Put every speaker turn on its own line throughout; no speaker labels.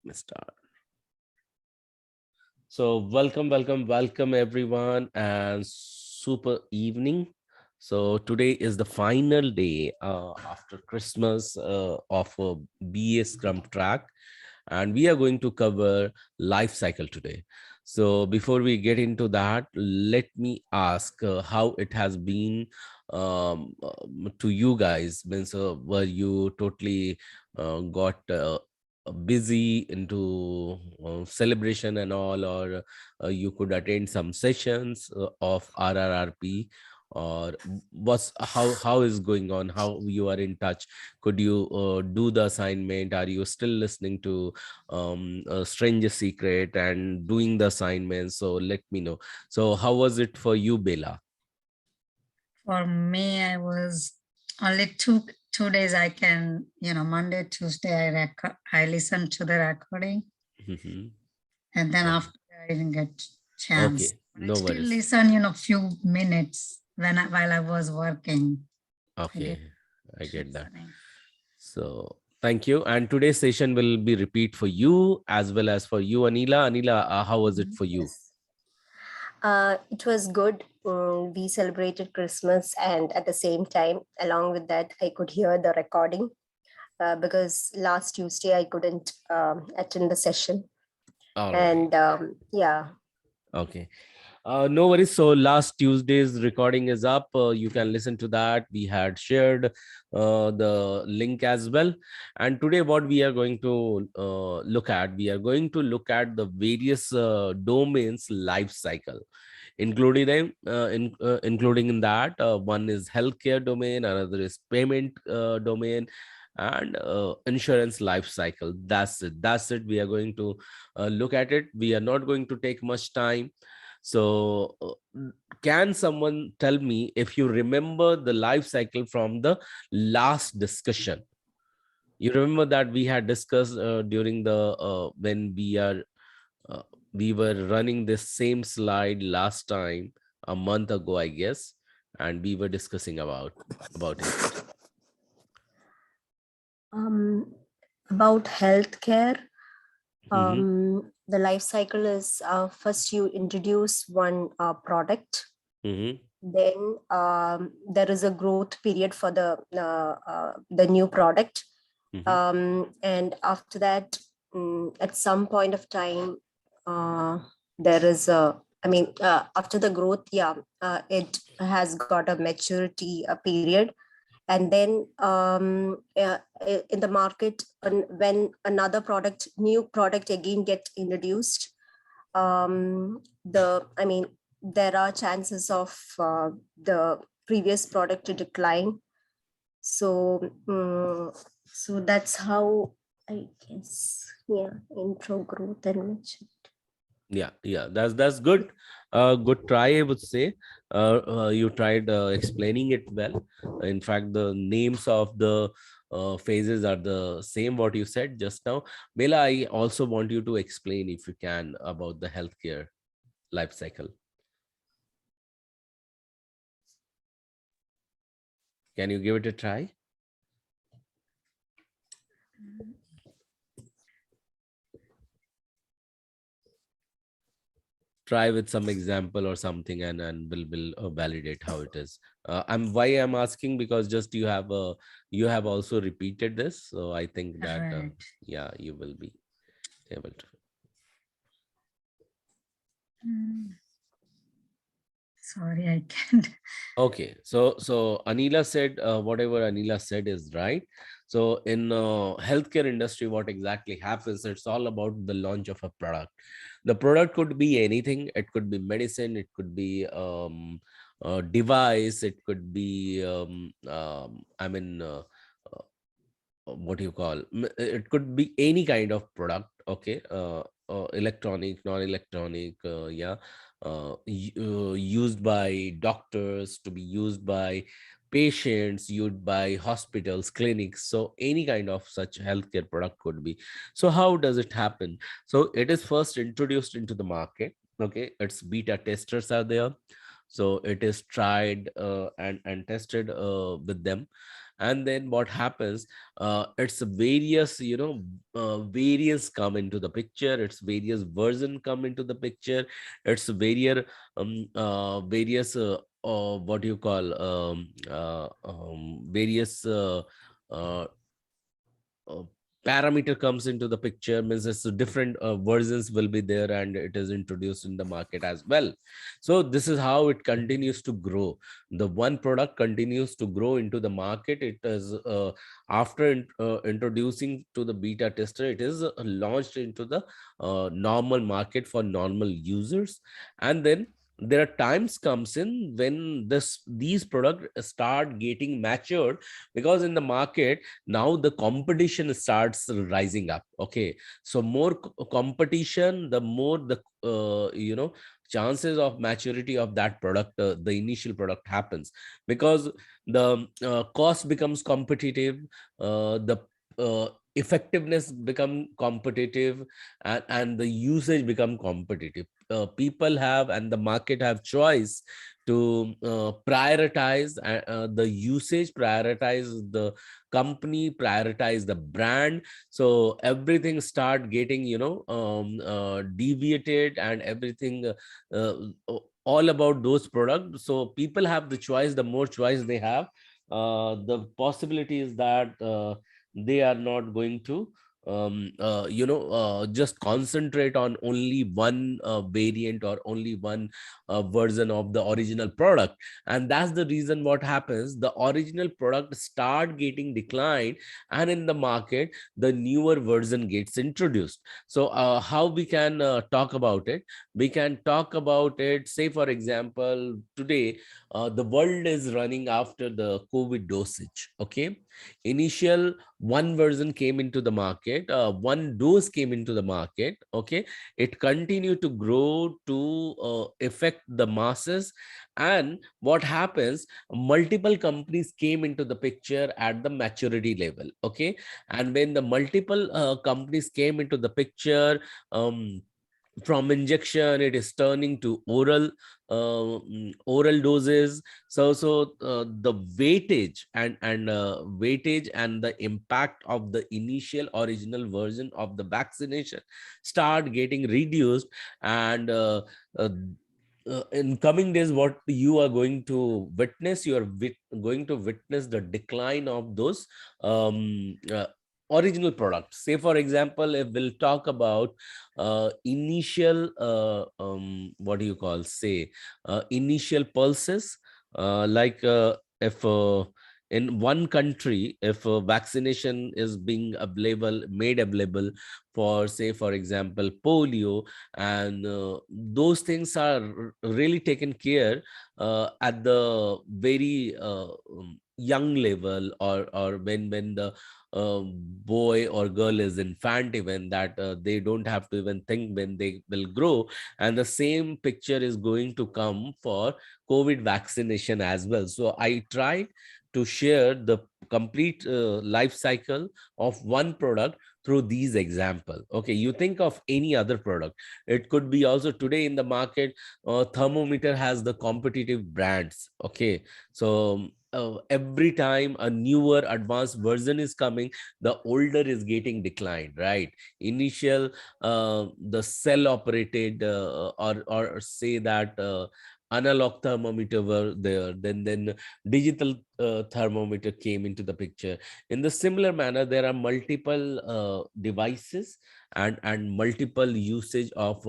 Mr. So welcome everyone and super evening. So today is the final day after Christmas of a BA Scrum track, and we are going to cover life cycle today. So before we get into that, let me ask how it has been to you guys. Means, were you totally got busy into celebration and all, or you could attend some sessions of RRRP, or what's how is going on, how you are in touch? Could you do the assignment? Are you still listening to Stranger Secret and doing the assignments? So let me know. So how was it for you, Bella?
For me, I was only two days. I can, Monday, Tuesday, I listened to the recording,
Mhm.
and then
Oh,
after I didn't get chance.
okay,
But I
no
still
worries.
listen, few minutes while I was working. I
Okay,
did
I get that.
listening.
So thank you. And today's session will be repeat for you as well as for you, Anila. Anila, how was it for you?
Yes. It was good. We celebrated Christmas, and at the same time, along with that, I could hear the recording because last Tuesday I couldn't attend the session.
All right.
And yeah.
Okay. No worries. So last Tuesday's recording is up. You can listen to that. We had shared the link as well. And today, what we are going to look at, we are going to look at the various domains life cycle, including them, including in that one is healthcare domain, another is payment domain, and insurance life cycle. That's it. We are going to look at it. We are not going to take much time. So can someone tell me if you remember the life cycle from the last discussion? You remember that we had discussed during the when uh, we were running this same slide last time, a month ago, I guess, and we were discussing about it.
Um, about healthcare,
Mm-hmm,
the life cycle is first you introduce one product.
mm-hmm,
Then there is a growth period for the new product,
mm-hmm,
and after that, at some point of time, there is a. I mean, after the growth, yeah, it has got a maturity period, and then in the market, when another product, new product again get introduced, I mean, there are chances of the previous product to decline. So so that's how, I guess, yeah, intro, growth, and maturity.
yeah, that's good. Good try, I would say. You tried explaining it well. In fact, the names of the phases are the same what you said just now. Bela, I also want you to explain, if you can, about the healthcare life cycle. Can you give it a try? Try with some example or something, and will validate how it is. I'm asking because just you have also repeated this, so I think that
Right.
yeah, you will be able to.
Mm, Sorry, I can't.
Okay, so Anila said whatever Anila said is right. So in healthcare industry, what exactly happens? It's all about the launch of a product. The product could be anything. It could be medicine. It could be a device. It could be what do you call? It could be any kind of product. Okay, electronic, non-electronic. Yeah, used by doctors, to be used by patients, used by hospitals, clinics. So any kind of such healthcare product could be. So how does it happen? So it is first introduced into the market. Okay, its beta testers are there. So it is tried and tested with them, And then what happens, it's various, variants come into the picture, it's various version come into the picture, it's various what do you call, various uh, uh, parameter comes into the picture, means it's different versions will be there, and it is introduced in the market as well. So this is how it continues to grow. The one product continues to grow into the market. It is introducing to the beta tester, it is launched into the normal market for normal users. And then there are times comes in when these products start getting matured, because in the market now the competition starts rising up. Okay, so more competition, the more the chances of maturity of that product, the initial product happens, because the cost becomes competitive, the effectiveness become competitive, and the usage become competitive. People have, and the market have choice to prioritize the usage, prioritize the company, prioritize the brand. So everything start getting deviated, and everything uh, all about those products. So people have the choice. The more choice they have, the possibility is that they are not going to just concentrate on only one variant or only one version of the original product. And that's the reason what happens, the original product start getting declined, and in the market the newer version gets introduced. So how we can talk about it? We can talk about it, say for example, today the world is running after the COVID dosage. Okay, initial one version came into the market, one dose came into the market. Okay, it continued to grow to affect the masses. And what happens, multiple companies came into the picture at the maturity level. Okay, and when the multiple companies came into the picture, from injection it is turning to oral doses. So the weightage and the impact of the initial original version of the vaccination start getting reduced. And uh, in coming days, what you are going to witness, you are going to witness the decline of those original products. Say for example, if we'll talk about initial what do you call, say initial pulses, like if in one country, if vaccination is being made available for, say for example, polio, and those things are really taken care at the very young level, or when the boy or girl is infant, even that they don't have to even think when they will grow. And the same picture is going to come for COVID vaccination as well. So I tried to share the complete life cycle of one product through these example. Okay, you think of any other product, it could be also today in the market, thermometer has the competitive brands. Okay, so every time a newer advanced version is coming, the older is getting declined, right? Initial the cell operated or say that analog thermometer were there, then digital thermometer came into the picture. In the similar manner, there are multiple devices and multiple usage of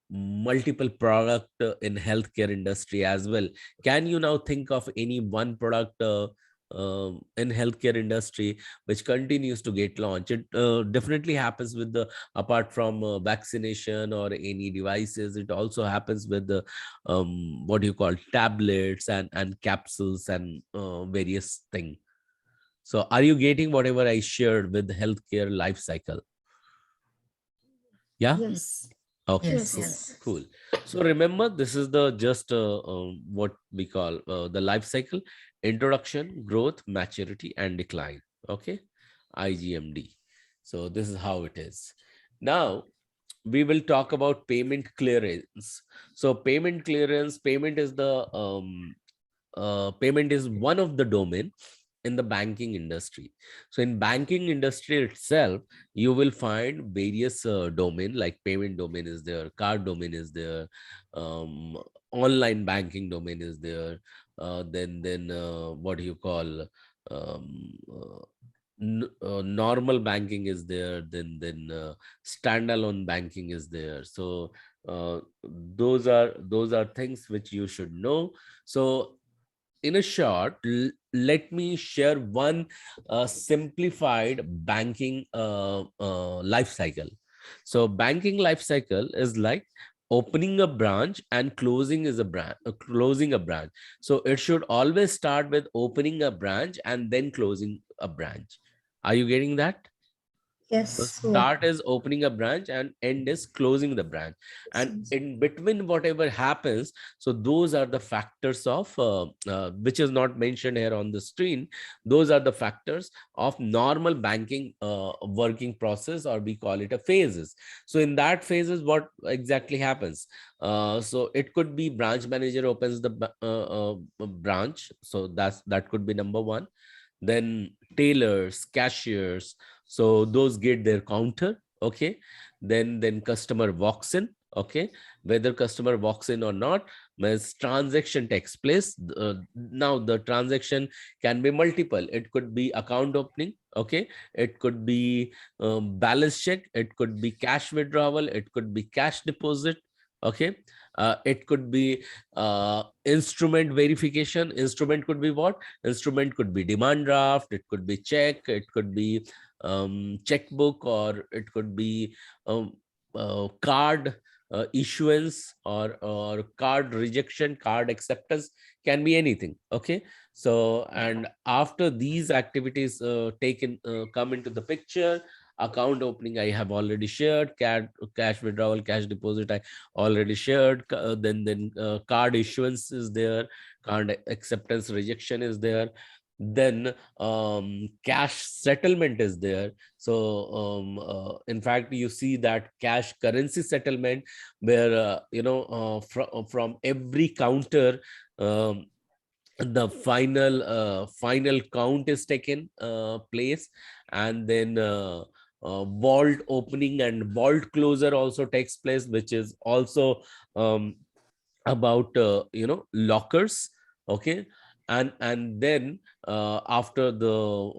multiple product in healthcare industry as well. Can you now think of any one product in healthcare industry which continues to get launched? It definitely happens with the, apart from vaccination or any devices, it also happens with the what do you call, tablets and capsules and various thing. So are you getting whatever I shared with the healthcare life cycle? Yeah.
Yes.
Okay,
Yes,
cool,
yes.
cool. So remember, this is the just what we call the life cycle: introduction, growth, maturity, and decline. Okay, IGMD. So this is how it is. Now we will talk about payment clearance. So payment is the payment is one of the domain in the banking industry. So in banking industry itself, you will find various domain, like payment domain is there, card domain is there, um, online banking domain is there, then what do you call, um, normal banking is there, then standalone banking is there. So those are things which you should know. So in a short, let me share one simplified banking life cycle. So banking life cycle is like opening a branch and closing is a branch, closing a branch. So it should always start with opening a branch and then closing a branch. Are you getting that? So
Yes. Yeah.
start is opening a branch and end is closing the branch. And in between, whatever happens, so those are the factors of, which is not mentioned here on the screen. Those are the factors of normal banking working process, or we call it a phases. So in that phases, what exactly happens? So it could be branch manager opens the branch. So that could be number one. Then tailors, cashiers, so those get their counter. Okay. Then customer walks in. Okay. Whether customer walks in or not, means transaction takes place. Now the transaction can be multiple. It could be account opening. Okay. It could be balance check. It could be cash withdrawal. It could be cash deposit. Okay. It could be instrument verification. Instrument could be what? Instrument could be demand draft. It could be check. It could be checkbook, or it could be card issuance, or card rejection, card acceptance, can be anything. Okay. So and after these activities taken come into the picture, account opening I have already shared, cash withdrawal, cash deposit I already shared, then card issuance is there, card acceptance rejection is there, then cash settlement is there. So in fact, you see that cash currency settlement, where from every counter, um, the final count is taken place, and then vault opening and vault closure also takes place, which is also about lockers. Okay. And then after the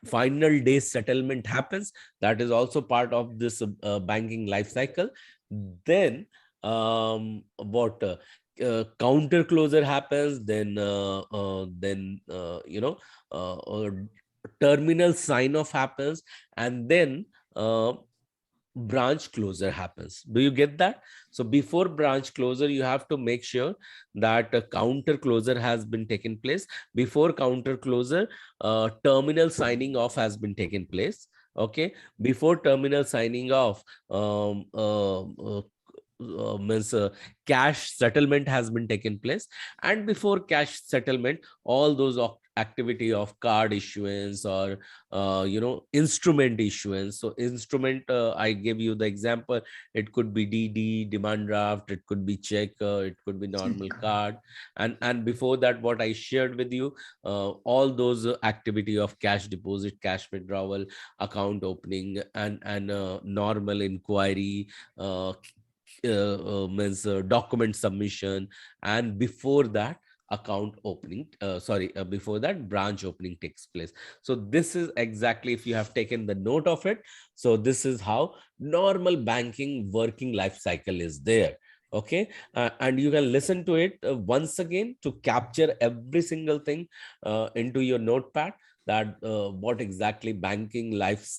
final day settlement happens, that is also part of this banking life cycle. Then what counter closure happens, then terminal sign off happens, and then branch closure happens. Do you get that? So before branch closure, you have to make sure that a counter closure has been taken place. Before counter closure, terminal signing off has been taken place. Okay. Before terminal signing off, means cash settlement has been taken place. And before cash settlement, all those activity of card issuance, or instrument issuance. So instrument, I give you the example, it could be DD, demand draft, it could be check, it could be normal card. And before that, what I shared with you, all those activity of cash deposit, cash withdrawal, account opening, and normal inquiry, means document submission, and before that account opening, before that branch opening takes place. So this is exactly, if you have taken the note of it, so this is how normal banking working life cycle is there. Okay. And you can listen to it once again to capture every single thing into your notepad, that what exactly banking life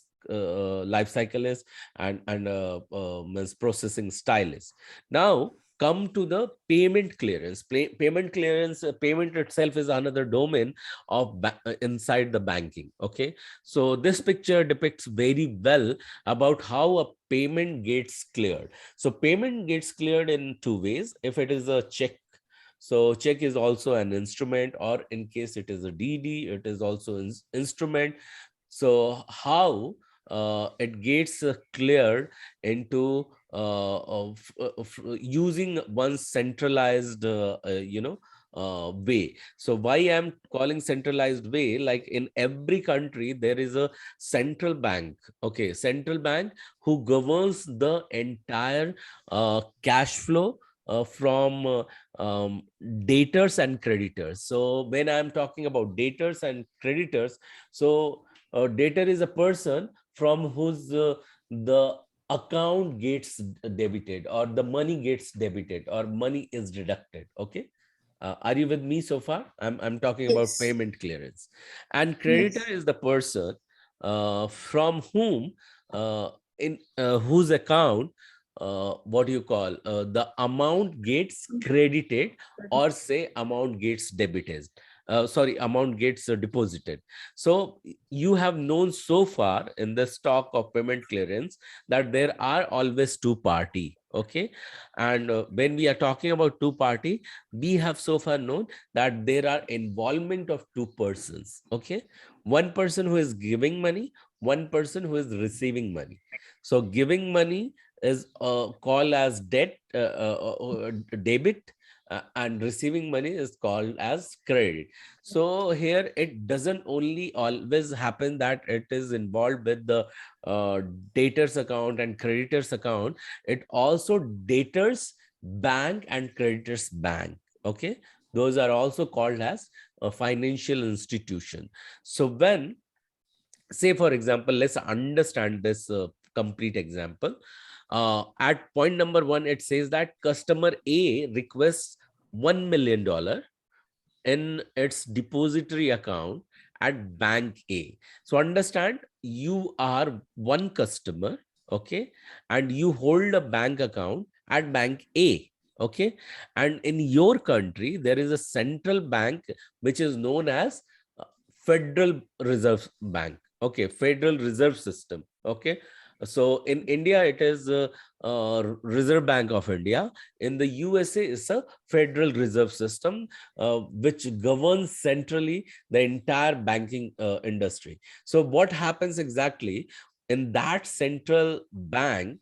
cycle is, and means processing style is. Now come to the payment clearance. Payment clearance, payment itself is another domain of inside the banking. Okay. So this picture depicts very well about how a payment gets cleared. So payment gets cleared in two ways. If it is a check, so check is also an instrument, or in case it is a DD, it is also an instrument. So how it gets cleared into using one centralized way. So why I'm calling centralized way, like in every country there is a central bank, okay, central bank who governs the entire cash flow from debtors and creditors. So when I'm talking about debtors and creditors, so debtor is a person from whose the account gets debited, or the money gets debited, or money is deducted. Okay, are you with me so far? I'm talking about
Yes.
payment clearance. And creditor
Yes.
is the person from whom in whose account what do you call the amount gets credited, or say amount gets debited, sorry, amount gets deposited. So you have known so far in the stock of payment clearance that there are always two party. Okay, and when we are talking about two party, we have so far known that there are involvement of two persons. Okay, one person who is giving money, one person who is receiving money. So giving money is called as debt, debit, and receiving money is called as credit. So here it doesn't only always happen that it is involved with the debtors account and creditors account. It also debtors bank and creditors bank. Okay, those are also called as a financial institution. So when, say for example, let's understand this complete example. At point number 1, it says that customer A requests $1 million in its depository account at bank A. So understand, you are one customer, okay, and you hold a bank account at bank A. Okay, and in your country there is a central bank which is known as uh, Federal Reserve Bank. Okay, Federal Reserve System. Okay, so in India it is Reserve Bank of India. In the USA it's a Federal Reserve System, which governs centrally the entire banking industry. So what happens exactly in that central bank?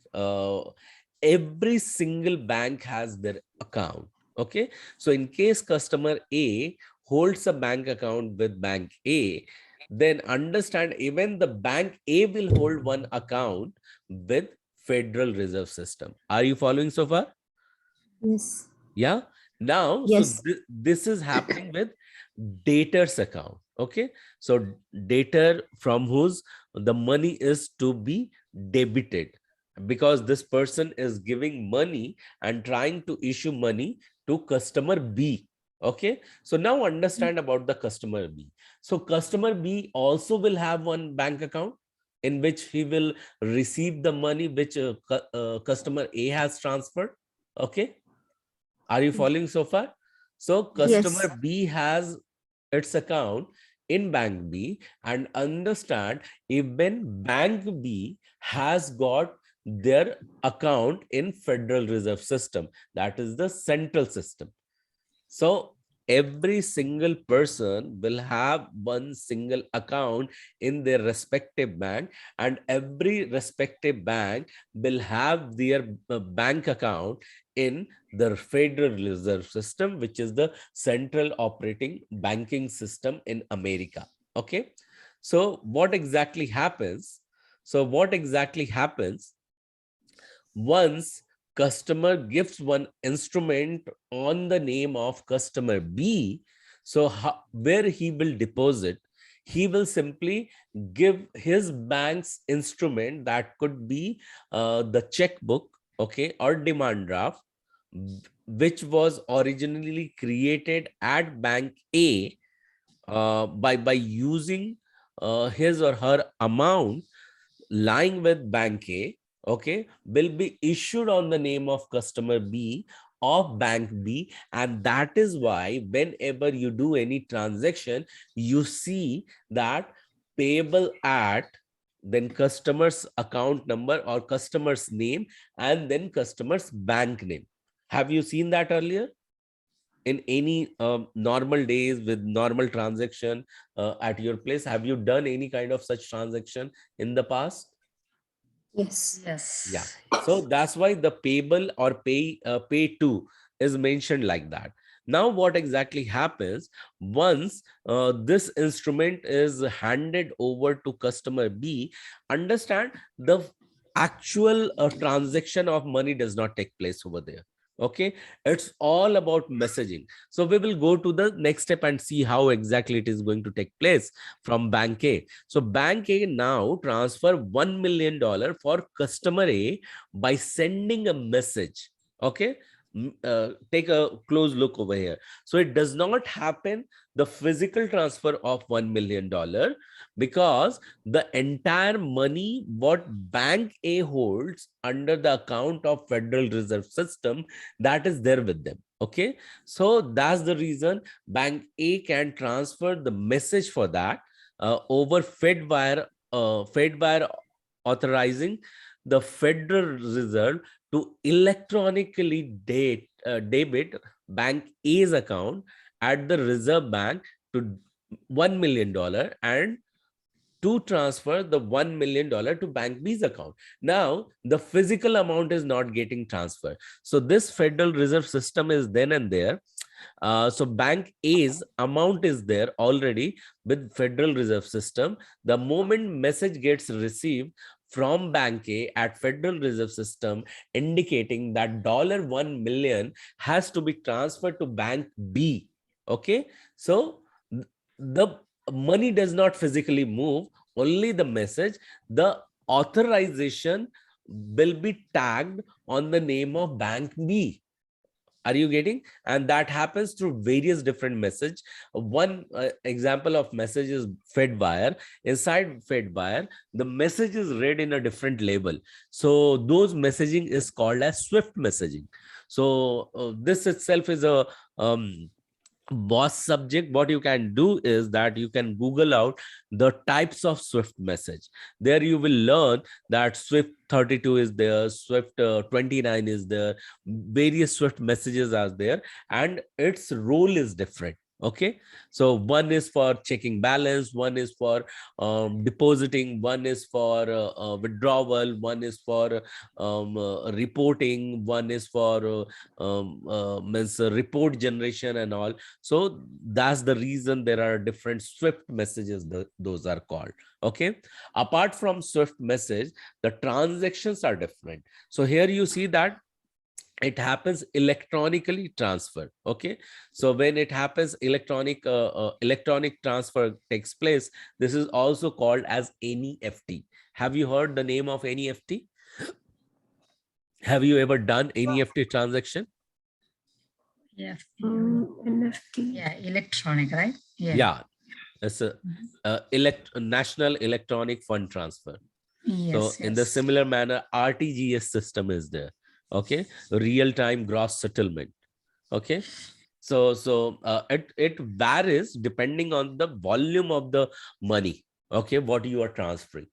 Every single bank has their account. Okay, so in case customer A holds a bank account with bank A, then understand, even the bank A will hold one account with Federal Reserve System. Are you following so far?
Yes.
Yeah. Now, so
Yes.
this is happening with debtor's account. Okay, so debtor from whose the money is to be debited, because this person is giving money and trying to issue money to customer B. Okay, so now understand about the customer B. So customer B also will have one bank account in which he will receive the money which customer A has transferred. Okay, are you following so far? So customer
Yes.
B has its account in bank B, and understand, even bank B has got their account in Federal Reserve System, that is the central system. So every single person will have one single account in their respective bank, and every respective bank will have their bank account in the Federal Reserve System, which is the central operating banking system in America. Okay. So what exactly happens? So what exactly happens once customer gives one instrument on the name of customer B? So where he will deposit, he will simply give his bank's instrument, that could be the checkbook, okay, or demand draft, which was originally created at bank A, by using his or her amount lying with bank A, okay, will be issued on the name of customer B of bank B. And that is why whenever you do any transaction, you see that payable at, then customer's account number or customer's name, and then customer's bank name. Have you seen that earlier in any normal days with normal transaction at your place? Have you done any kind of such transaction in the past?
Yes.
Yeah.
Yes.
So that's why the payable or pay to is mentioned like that. Now what exactly happens once this instrument is handed over to customer B? Understand, the actual transaction of money does not take place over there. Okay, it's all about messaging. So we will go to the next step and see how exactly it is going to take place from bank A. So bank A now transfer $1 million for customer A by sending a message. Okay, take a close look over here. So it does not happen the physical transfer of $1 million, because the entire money what bank A holds under the account of Federal Reserve System, that is there with them. Okay, so that's the reason bank A can transfer the message for that over Fedwire, Fedwire authorizing the Federal Reserve to electronically debit bank A's account at the Reserve Bank to $1 million and to transfer the $1 million to bank B's account. Now, the physical amount is not getting transferred. So this Federal Reserve System is then and there. So bank A's amount is there already with Federal Reserve System. The moment message gets received from bank A at Federal Reserve System indicating that $1 million has to be transferred to bank B. Okay, so the money does not physically move, only the message. The authorization will be tagged on the name of bank B. Are you getting? And that happens through various different message. One example of message is Fedwire. Inside Fedwire, the message is read in a different label. So those messaging is called as Swift messaging. So this itself is a boss subject. What you can do is that you can Google out the types of Swift message. There you will learn that Swift 32 is there, Swift 29 is there, various Swift messages are there, and its role is different. Okay, so one is for checking balance, one is for depositing, one is for withdrawal, one is for reporting, one is for means report generation and all. So that's the reason there are different Swift messages, those are called. Okay, apart from Swift message, the transactions are different. So here you see that it happens electronically transfer. Okay, so when it happens electronic transfer takes place, this is also called as NEFT. Have you heard the name of NEFT? Have you ever done NEFT transaction?
Yeah.
NFT.
Yeah, electronic, right?
Yeah, it's a national electronic fund transfer.
Yes,
So in the similar manner, RTGS system is there. Okay, real-time gross settlement. Okay, so it varies depending on the volume of the money. Okay, what you are transferring.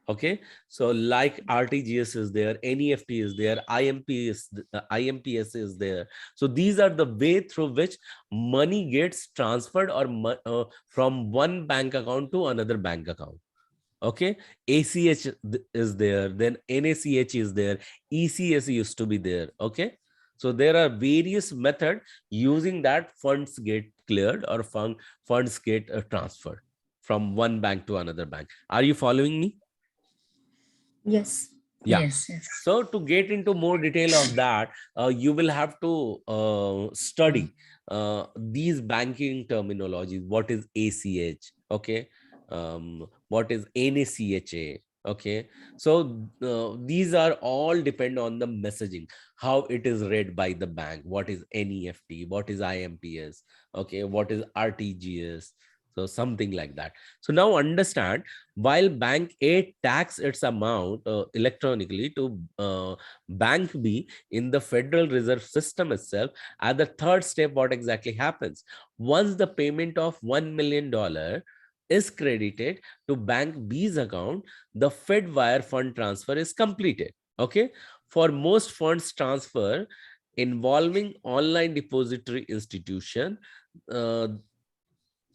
Okay, so like RTGS is there, NEFT is there, IMPS is there. So these are the way through which money gets transferred or from one bank account to another bank account. Okay, ACH is there, then NACH is there, ECS used to be there. Okay, so there are various methods using that funds get cleared or funds get transferred from one bank to another bank. Are you following me?
Yes.
Yeah.
Yes.
So to get into more detail of that, you will have to study these banking terminologies. What is ACH? Okay. What is NACHA? Okay. So these are all depend on the messaging, how it is read by the bank. What is NEFT? What is IMPS? Okay. What is RTGS? So something like that. So now understand, while bank A tax its amount electronically to bank B in the Federal Reserve System itself, at the third step, what exactly happens? Once the payment of $1 million is credited to bank B's account, the Fedwire fund transfer is completed. Okay, for most funds transfer involving online depository uh,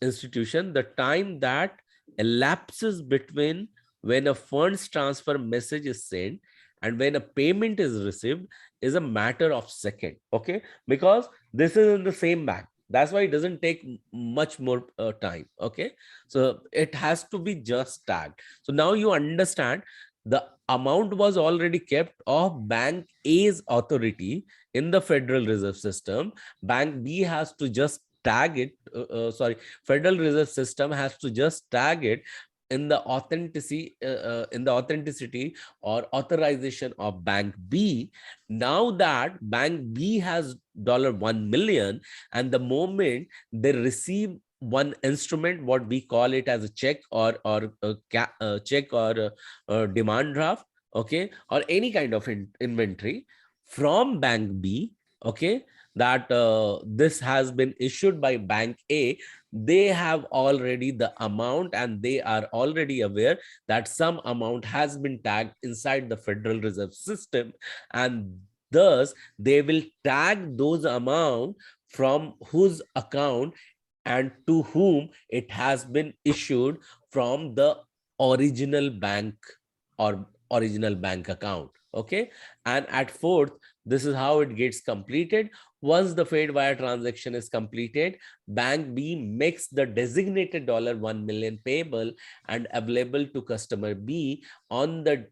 institution, the time that elapses between when a funds transfer message is sent and when a payment is received is a matter of second. Okay, because This is in the same bank. That's why it doesn't take much more time. Okay, so it has to be just tagged. So now you understand the amount was already kept of bank A's authority in the Federal Reserve System. Bank B has to just tag it. Sorry, Federal Reserve System has to just tag it in the authenticity or authorization of bank B. Now that bank B has $1 million, and the moment they receive one instrument, what we call it as a check or a check or a demand draft, okay, or any kind of inventory from bank B, okay, that this has been issued by bank A, they have already the amount and they are already aware that some amount has been tagged inside the Federal Reserve System, and thus they will tag those amount from whose account and to whom it has been issued from the original bank or original bank account. Okay, and at fourth, this is how it gets completed. Once the paid wire transaction is completed, bank B makes the designated $1 million payable and available to customer B on the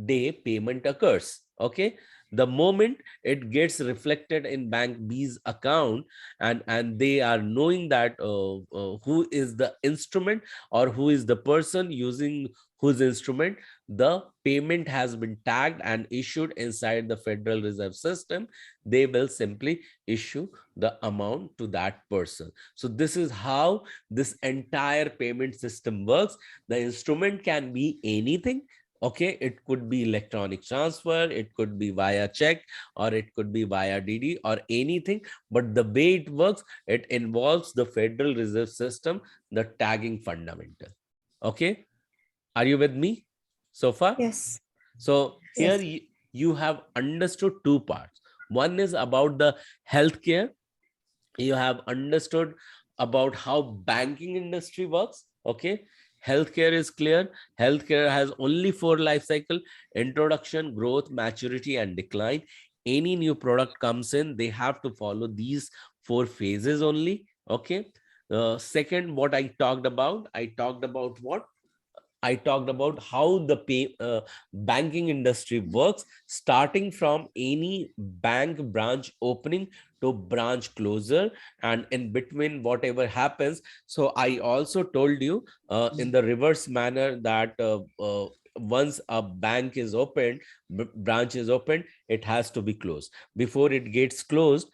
day payment occurs. Okay, the moment it gets reflected in bank B's account, and they are knowing that who is the instrument or who is the person using whose instrument, the payment has been tagged and issued inside the Federal Reserve System, they will simply issue the amount to that person. So this is how this entire payment system works. The instrument can be anything. Okay, it could be electronic transfer, it could be via check, or it could be via DD or anything. But the way it works, it involves the Federal Reserve System, the tagging fundamental. Okay, are you with me so far?
Yes.
So here
Yes.
you have understood two parts. One is about the healthcare. You have understood about how banking industry works. Okay, healthcare is clear. Healthcare has only 4 life cycle: introduction, growth, maturity, and decline. Any new product comes in, they have to follow these 4 phases only. Okay, second, what I talked about what I talked about how the banking industry works, starting from any bank branch opening to branch closure, and in between whatever happens. So I also told you in the reverse manner that once a bank is opened, branch is opened, it has to be closed. Before it gets closed,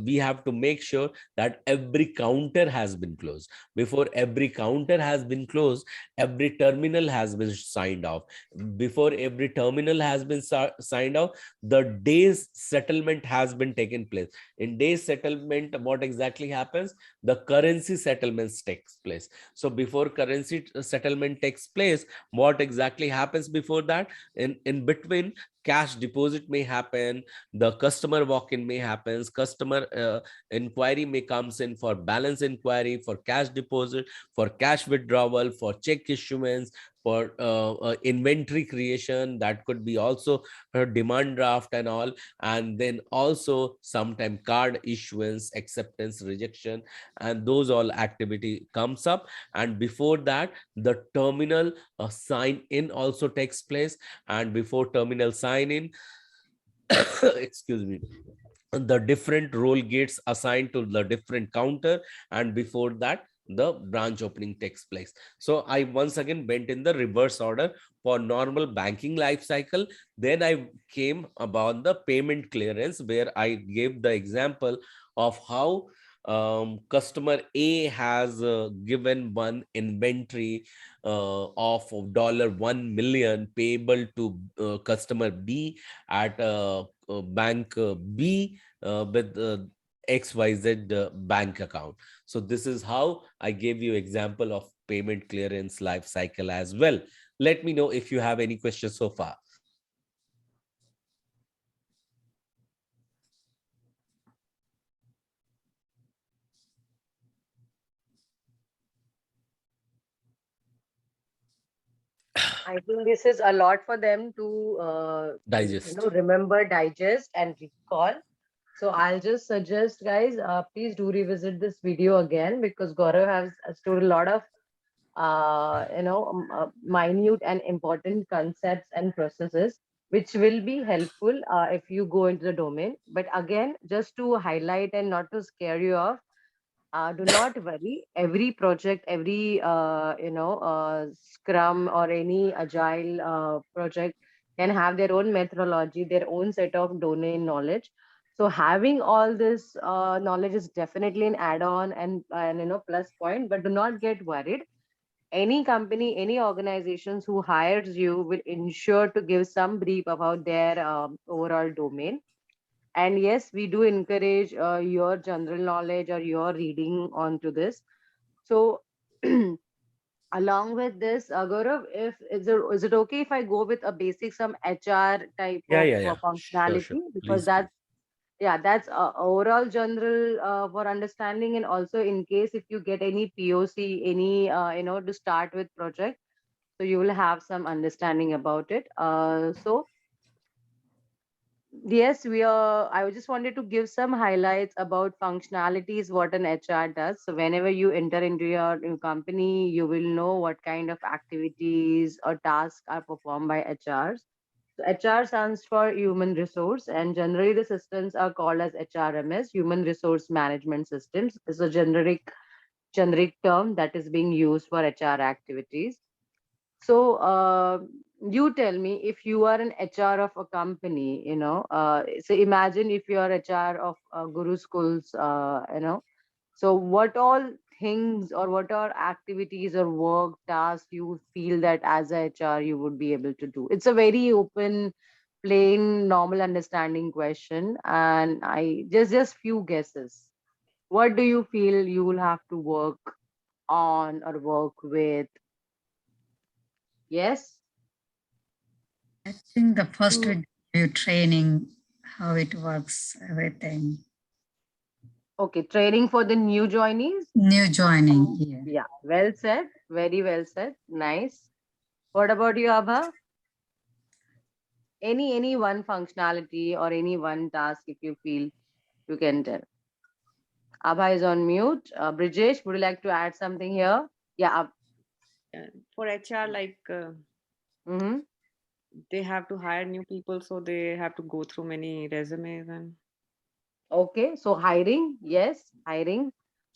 we have to make sure that every counter has been closed. Before every counter has been closed, every terminal has been signed off. Before every terminal has been signed off, the day's settlement has been taken place. In day's settlement, what exactly happens? The currency settlements takes place. So before currency settlement takes place, what exactly happens before that? In between, cash deposit may happen, the customer walk-in may happen, customer inquiry may comes in for balance inquiry, for cash deposit, for cash withdrawal, for check issuance, for inventory creation, that could be also a demand draft and all, and then also sometime card issuance, acceptance, rejection, and those all activity comes up. And before that, the terminal sign in also takes place, and before terminal sign in excuse me, the different role gets assigned to the different counter, and before that the branch opening takes place. So I once again went in the reverse order for normal banking life cycle. Then I came about the payment clearance, where I gave the example of how customer A has given one inventory of $1 million payable to customer B at bank B with XYZ bank account. So this is how I gave you example of payment clearance life cycle as well. Let me know if you have any questions so far.
I think this is a lot for them to
Digest.
remember, digest, and recall. So I'll just suggest, guys, please do revisit this video again, because Gaurav has told a lot of minute and important concepts and processes, which will be helpful if you go into the domain. But again, just to highlight and not to scare you off, do not worry. Every project, every Scrum or any agile project can have their own methodology, their own set of domain knowledge. So having all this knowledge is definitely an add-on and plus point. But do not get worried. Any company, any organizations who hires you will ensure to give some brief about their overall domain. And yes, we do encourage your general knowledge or your reading onto this. So along with this, Gaurav, if is it okay if I go with a basic some HR type
Yeah,
of
yeah, yeah. Sure,
functionality,
sure.
because
Please, please.
that's overall general for understanding, and also in case if you get any POC, any to start with project, so you will have some understanding about it. So yes, we are. I just wanted to give some highlights about functionalities, what an HR does. So whenever you enter into your new company, you will know what kind of activities or tasks are performed by HRs. So HR stands for human resource, and generally the systems are called as HRMS, human resource management systems. Is a generic term that is being used for HR activities. So you tell me, if you are an HR of a company, so imagine if you are HR of Guru Schools, so what all things or what are activities or work tasks you feel that as a HR you would be able to do? It's a very open, plain, normal understanding question, and I just few guesses. What do you feel you will have to work on or work with? Yes.
I think the first
Mm,
week you training, how it works, everything.
Okay, training for the new joinees.
New joining, yeah.
Yeah, well said. Very well said. Nice. What about you, Abha? Any one functionality or any one task, if you feel you can tell. Abha is on mute. Brijesh, would you like to add something here? Yeah.
For HR, like
Mm-hmm.
they have to hire new people, so they have to go through many resumes and
Okay, so hiring, yes, hiring,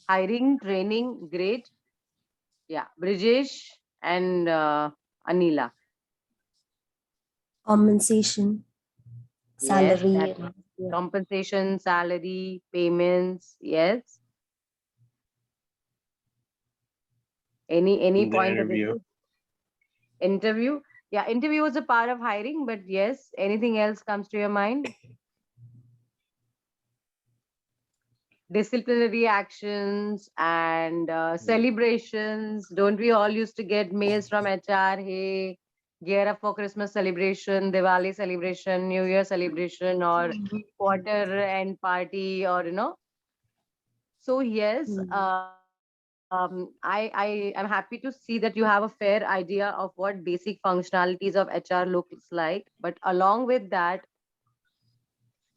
training, great. Yeah, Brijesh and Anila.
compensation,
Yes,
salary,
that
and yeah.
compensation, salary, payments. Yes. Any
The
point of
interview.
view? Interview. Yeah, interview is a part of hiring, but yes, anything else comes to your mind? Disciplinary actions and celebrations. Don't we all used to get mails from HR? Hey, gear up for Christmas celebration, Diwali celebration, New Year celebration, or
Mhm.
quarter end party, or So yes,
Mm.
I am happy to see that you have a fair idea of what basic functionalities of HR looks like. But along with that,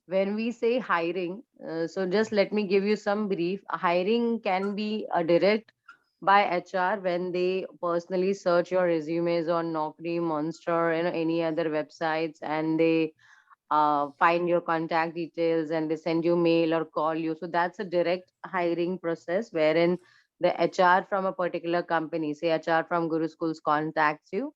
when we say hiring, so just let me give you some brief. Hiring can be a direct by HR when they personally search your resumes on Naukri, Monster, any other websites, and they find your contact details and they send you mail or call you. So that's a direct hiring process wherein the HR from a particular company, say HR from Guru Schools, contacts you.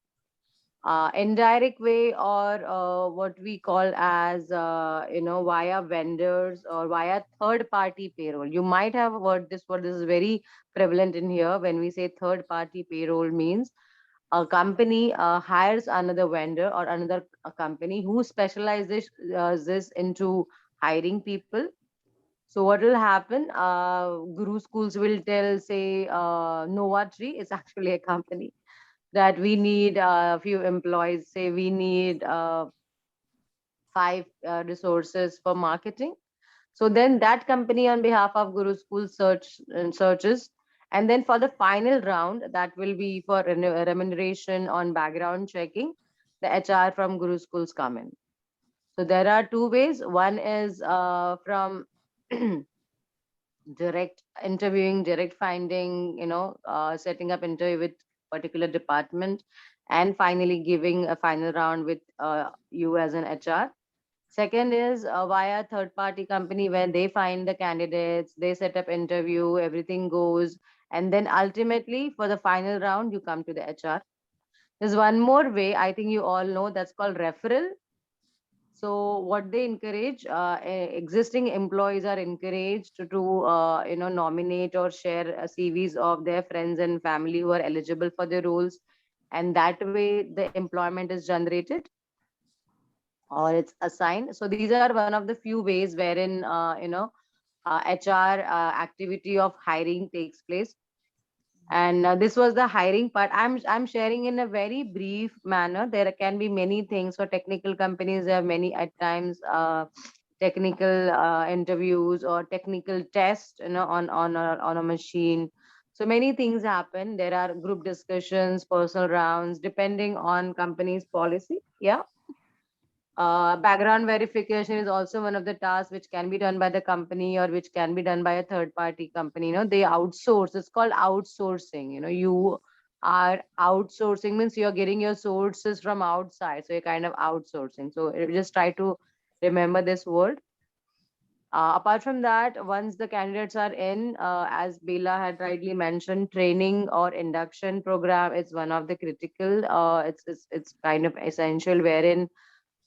Indirect way, or what we call as via vendors or via third party payroll. You might have heard this word. This is very prevalent in here. When we say third party payroll, means a company hires another vendor or another company who specializes this into hiring people. So what will happen? Guru Schools will tell, say, Nova Tree is actually a company, that we need a few employees. Say we need five resources for marketing. So then that company on behalf of Guru School searches, and then for the final round, that will be for remuneration on background checking, the HR from Guru Schools come in. So there are two ways. One is from direct interviewing, direct finding, setting up interview with particular department, and finally giving a final round with you as an HR. Second is via third party company, where they find the candidates, they set up interview, everything goes, and then ultimately for the final round you come to the HR. There's one more way, I think you all know, that's called referral. So what they encourage, existing employees are encouraged to nominate or share CVs of their friends and family who are eligible for the roles, and that way the employment is generated or it's assigned. So these are one of the few ways wherein HR activity of hiring takes place. And this was the hiring part. I'm sharing in a very brief manner. There can be many things. For technical companies, there are many at times technical interviews or technical tests, on a machine. So many things happen. There are group discussions, personal rounds, depending on company's policy. Yeah. Background verification is also one of the tasks which can be done by the company or which can be done by a third party company. They outsource. It's called outsourcing. You are outsourcing, means you're getting your sources from outside. So you're kind of outsourcing. So just try to remember this word. Apart from that, once the candidates are in, as Bela had rightly mentioned, training or induction program is one of the critical. It's kind of essential, wherein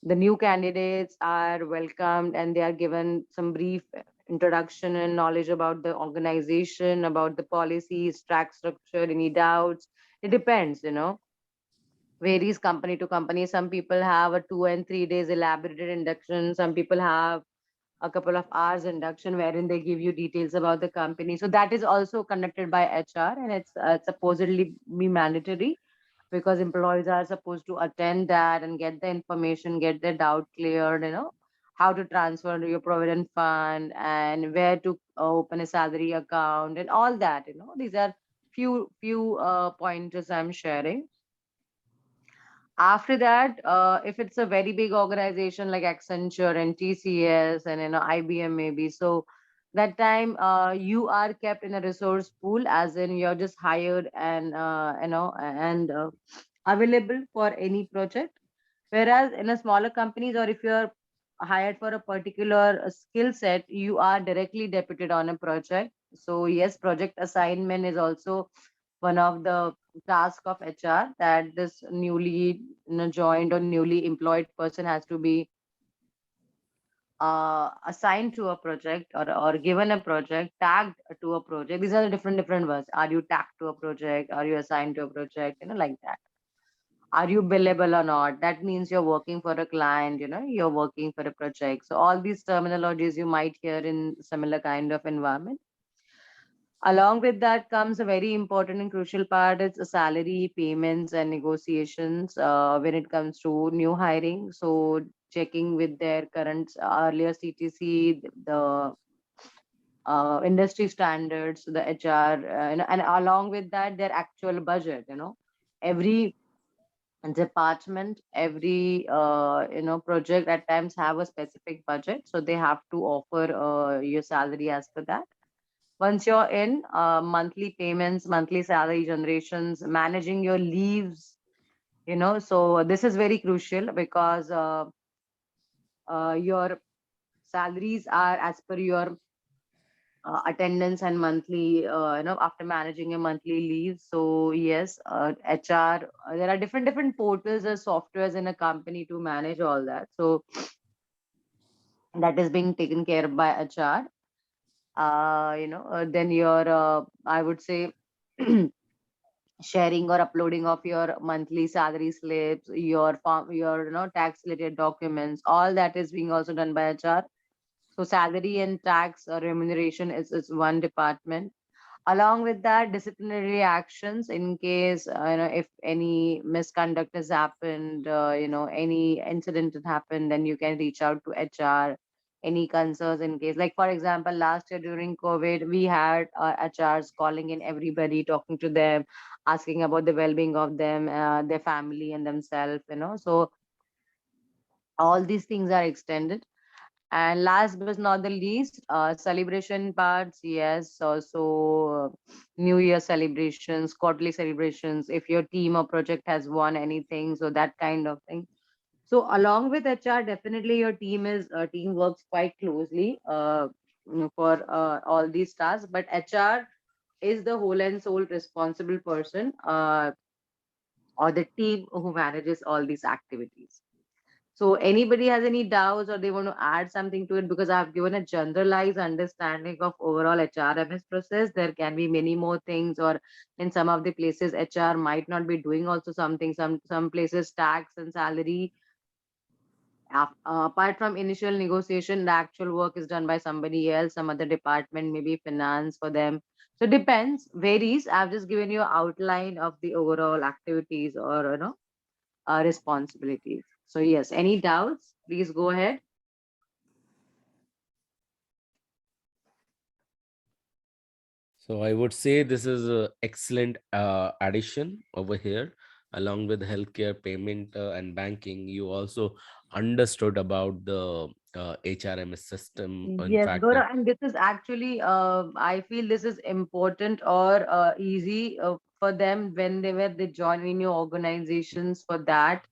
the new candidates are welcomed and they are given some brief introduction and knowledge about the organization, about the policies, track structure, any doubts. It depends, varies company to company. Some people have a 2 and 3 days elaborated induction. Some people have a couple of hours induction wherein they give you details about the company. So that is also conducted by HR, and it's supposedly be mandatory, because employees are supposed to attend that and get the information, get their doubt cleared, how to transfer to your provident fund and where to open a salary account and all that. These are few pointers I'm sharing. After that, if it's a very big organization like Accenture and TCS and IBM maybe, so that time you are kept in a resource pool, as in you're just hired and available for any project. Whereas in a smaller companies, or if you're hired for a particular skill set, you are directly deputed on a project. So yes, project assignment is also one of the task of HR, that this newly joined or newly employed person has to be assigned to a project, or given a project, tagged to a project. These are the different words. Are you tagged to a project? Are you assigned to a project? Like that. Are you billable or not? That means you're working for a client, you're working for a project. So all these terminologies you might hear in similar kind of environment. Along with that comes a very important and crucial part, is salary payments and negotiations when it comes to new hiring. So checking with their current earlier CTC, the industry standards, the HR, and along with that, their actual budget. Every department, every project at times have a specific budget, so they have to offer your salary as per that. Once you're in, monthly payments, monthly salary generations, managing your leaves, so this is very crucial, because your salaries are as per your attendance and monthly, after managing your monthly leave. So yes, HR, there are different portals or softwares in a company to manage all that. So that is being taken care of by HR. Then your, I would say, sharing or uploading of your monthly salary slips, your form, your tax related documents, all that is being also done by HR. So salary and tax remuneration is one department. Along with that, disciplinary actions in case if any misconduct has happened, any incident has happened, then you can reach out to HR. Any concerns in case, like for example, last year during COVID, we had HRs calling in everybody, talking to them, asking about the well-being of them, their family and themselves. So all these things are extended. And last but not the least, celebration parts, yes, also New Year celebrations, quarterly celebrations, if your team or project has won anything, so that kind of thing. So along with HR, definitely your team works quite closely for all these tasks, but HR is the whole and sole responsible person or the team who manages all these activities. So anybody has any doubts or they want to add something to it, because I've given a generalized understanding of overall HRMS process. There can be many more things, or in some of the places HR might not be doing also something. Some places tax and salary. Apart from initial negotiation, the actual work is done by somebody else, some other department, maybe finance for them. So depends, varies. I've just given you an outline of the overall activities or responsibilities. So yes, any doubts, please go ahead.
So I would say this is an excellent addition over here. Along with healthcare, payment, and banking, you also understood about the HRMS system. In
Yes,
fact,
Gaurav, and this is actually, I feel this is important or easy for them when they join in your organizations for that.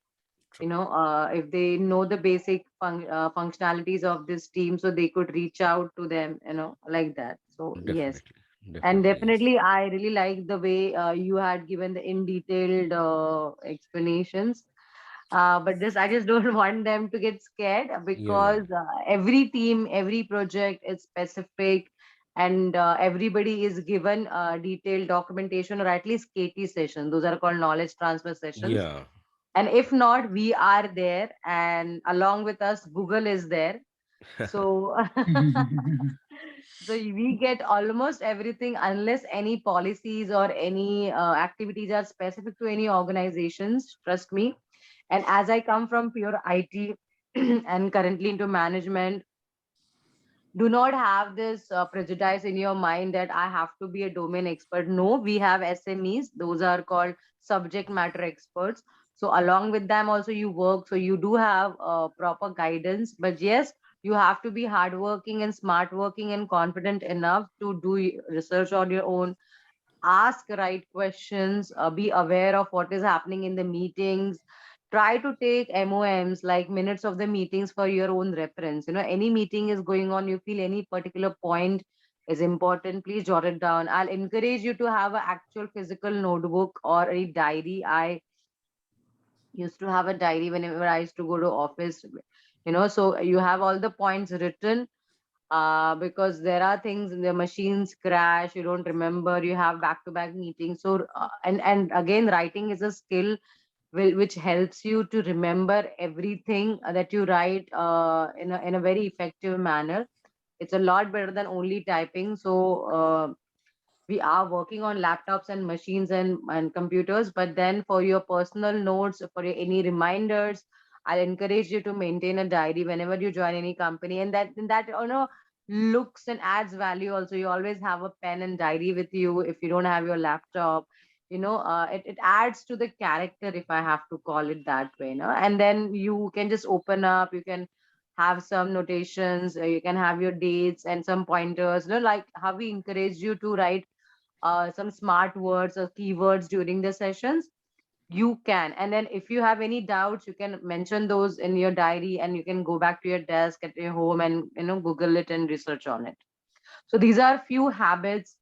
If they know the basic functionalities of this team, so they could reach out to them, like that. So yes.
definitely,
And
definitely, yes.
definitely, I really like the way you had given the in detailed explanations. But this, I just don't want them to get scared
Yeah,
because every team, every project is specific, and everybody is given detailed documentation or at least KT sessions. Those are called knowledge transfer sessions.
yeah,
And if not, we are there, and along with us, Google is there. So, so we get almost everything unless any policies or any activities are specific to any organizations. Trust me. And as I come from pure IT and currently into management, do not have this prejudice in your mind that I have to be a domain expert. No, we have SMEs. Those are called subject matter experts. So along with them also you work. So you do have proper guidance. But yes, you have to be hardworking and smart working and confident enough to do research on your own, ask right questions, be aware of what is happening in the meetings, try to take MOMs, like minutes of the meetings, for your own reference. Any meeting is going on, you feel any particular point is important, please jot it down. I'll encourage you to have an actual physical notebook or a diary. I used to have a diary whenever I used to go to office, so you have all the points written, because there are things, the machines crash, you don't remember, you have back to back meetings. So and again, writing is a skill which helps you to remember everything that you write in a very effective manner. It's a lot better than only typing. So we are working on laptops and machines and computers, but then for your personal notes, for any reminders, I'll encourage you to maintain a diary whenever you join any company, and that looks and adds value also. You always have a pen and diary with you if you don't have your laptop. It adds to the character, if I have to call it that way. And then you can just open up, you can have some notations, you can have your dates and some pointers, like how we encourage you to write some smart words or keywords during the sessions. You can, and then if you have any doubts, you can mention those in your diary, and you can go back to your desk at your home and Google it and research on it. So these are few habits: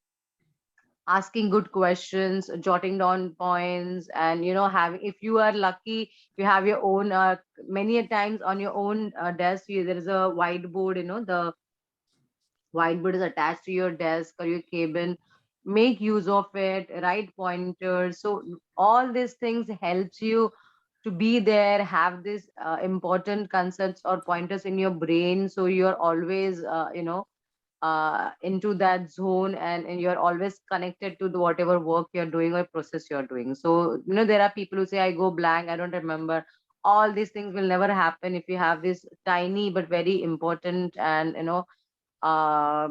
asking good questions, jotting down points, and having, if you are lucky, you have your own many a times on your own desk, there is a whiteboard. The whiteboard is attached to your desk or your cabin. Make use of it, write pointers. So all these things helps you to be there, have these important concepts or pointers in your brain, so you're always into that zone, and you're always connected to the whatever work you're doing or process you're doing. So there are people who say, I go blank, I don't remember. All these things will never happen if you have this tiny but very important and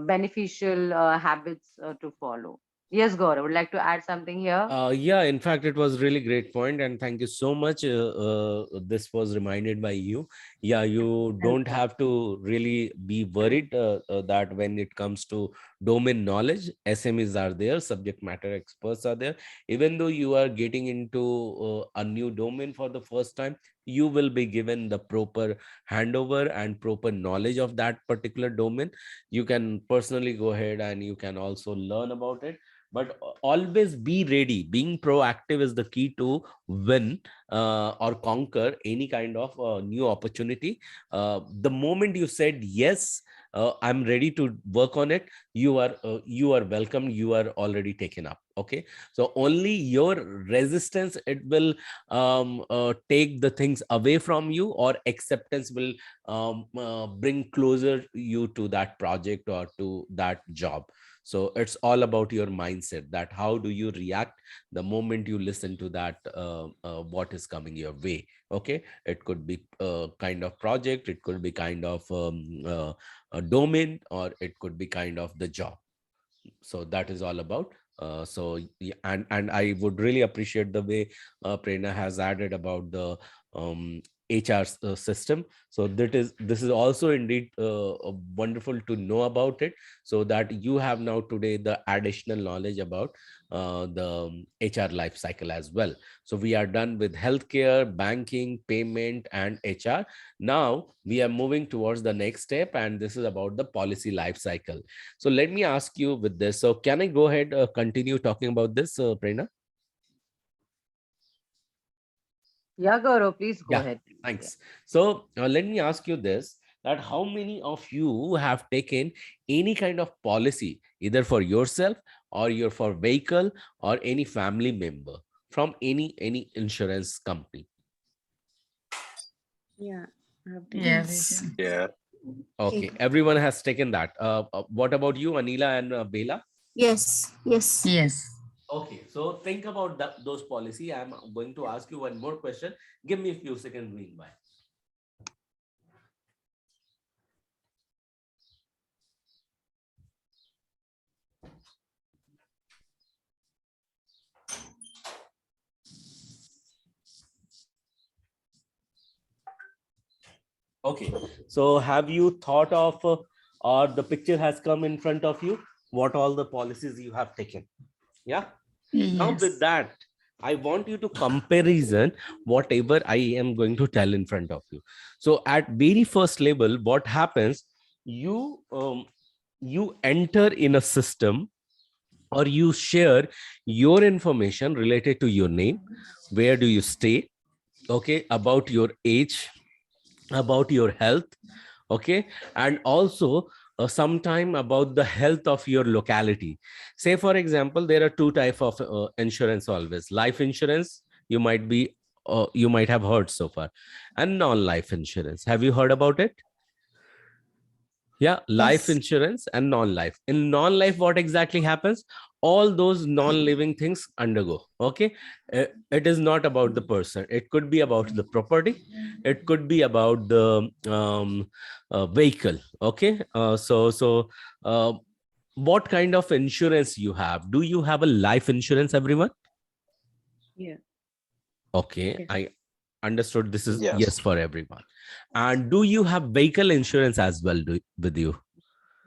beneficial habits to follow. Yes, Gaurav, would like to add something here?
Yeah, in fact, it was really great point, and thank you so much. This was reminded by you. Yeah, you don't have to really be worried that when it comes to domain knowledge, SMEs are there, subject matter experts are there. Even though you are getting into a new domain for the first time, you will be given the proper handover and proper knowledge of that particular domain. You can personally go ahead and you can also learn about it, but always be ready. Being proactive is the key to win or conquer any kind of new opportunity. The moment you said yes, I'm ready to work on it, you are welcome, you are already taken up. Okay, so only your resistance, it will take the things away from you, or acceptance will bring closer you to that project or to that job. So it's all about your mindset, that how do you react the moment you listen to that what is coming your way. Okay, it could be a kind of project, it could be kind of a domain, or it could be kind of the job. So that is all about and I would really appreciate the way Prerna has added about the HR system. So this is also indeed wonderful to know about it, so that you have now today the additional knowledge about the HR life cycle as well. So we are done with healthcare, banking, payment, and HR. Now we are moving towards the next step, and this is about the policy life cycle. So let me ask you with this. So can I go ahead, continue talking about this, Prerna?
Yeah, Gaurav, please go
Yeah,
ahead.
thanks. So let me ask you this, that how many of you have taken any kind of policy, either for yourself or your for vehicle or any family member from any insurance company?
Yeah, I have taken.
Yeah, we
Yes.
do.
Yeah.
Okay,
Okay.
everyone has taken that. What about you, Anila and Bela?
Yes. Yes.
Yes.
Okay, so think about that, those policy. I'm going to ask you one more question. Give me a few seconds meanwhile. Okay, so have you thought of, or the picture has come in front of you, what all the policies you have taken? Yeah. Now
Yes.
with that, I want you to comparison whatever I am going to tell in front of you. So at very first level, what happens? You enter in a system, or you share your information related to your name, where do you stay, okay, about your age, about your health, okay, and also sometime about the health of your locality. Say for example, there are two type of insurance always: life insurance, you might have heard so far, and non-life insurance. Have you heard about it? Yeah, life
Yes.
insurance and non-life. In non-life, what exactly happens? All those non-living things undergo. Okay, it is not about the person. It could be about the property. It could be about the vehicle. Okay, what kind of insurance you have? Do you have a life insurance, everyone?
Yeah.
Okay,
Yes.
I understood. This is
Yes.
yes for everyone. And do you have vehicle insurance as well with you?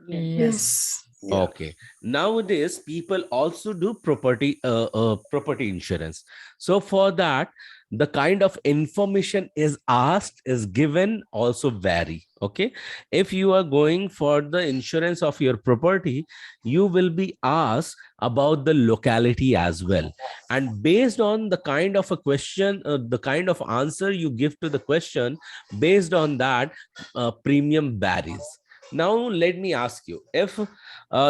Yes.
Yes.
Yeah.
Okay. Nowadays, people also do property insurance. So for that, the kind of information is asked, is given, also vary. Okay. If you are going for the insurance of your property, you will be asked about the locality as well. And based on the kind of a question, the kind of answer you give to the question, based on that, premium varies. Now, let me ask you, if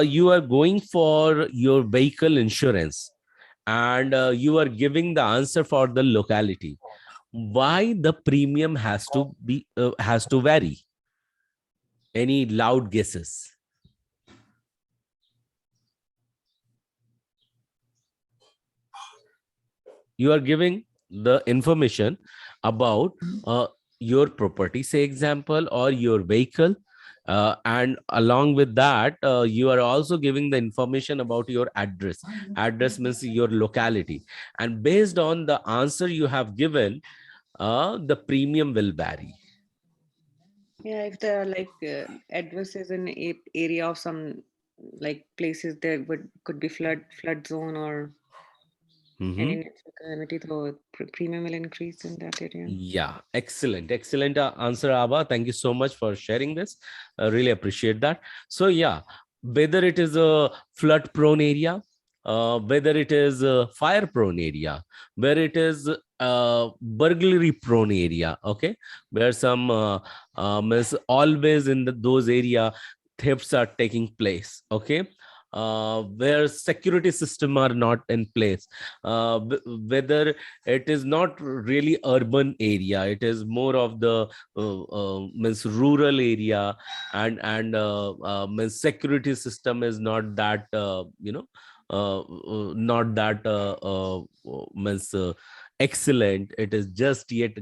you are going for your vehicle insurance, and you are giving the answer for the locality, why the premium has to vary? Any loud guesses? You are giving the information about your property, say example, or your vehicle, and along with that, you are also giving the information about your address. Address means your locality, and based on the answer you have given, the premium will vary.
Yeah, if there are like addresses in a area of some like places there could be flood zone or any
Mhm.
natural calamity, so premium will increase in that area.
Yeah, excellent, excellent answer, Abba. Thank you so much for sharing this. I really appreciate that. So yeah, whether it is a flood prone area, whether it is a fire prone area, where it is a burglary prone area, okay, where some is always in those area thefts are taking place, okay, where security system are not in place, whether it is not really urban area, it is more of the means rural area, and means security system is not that not that means excellent, it is just yet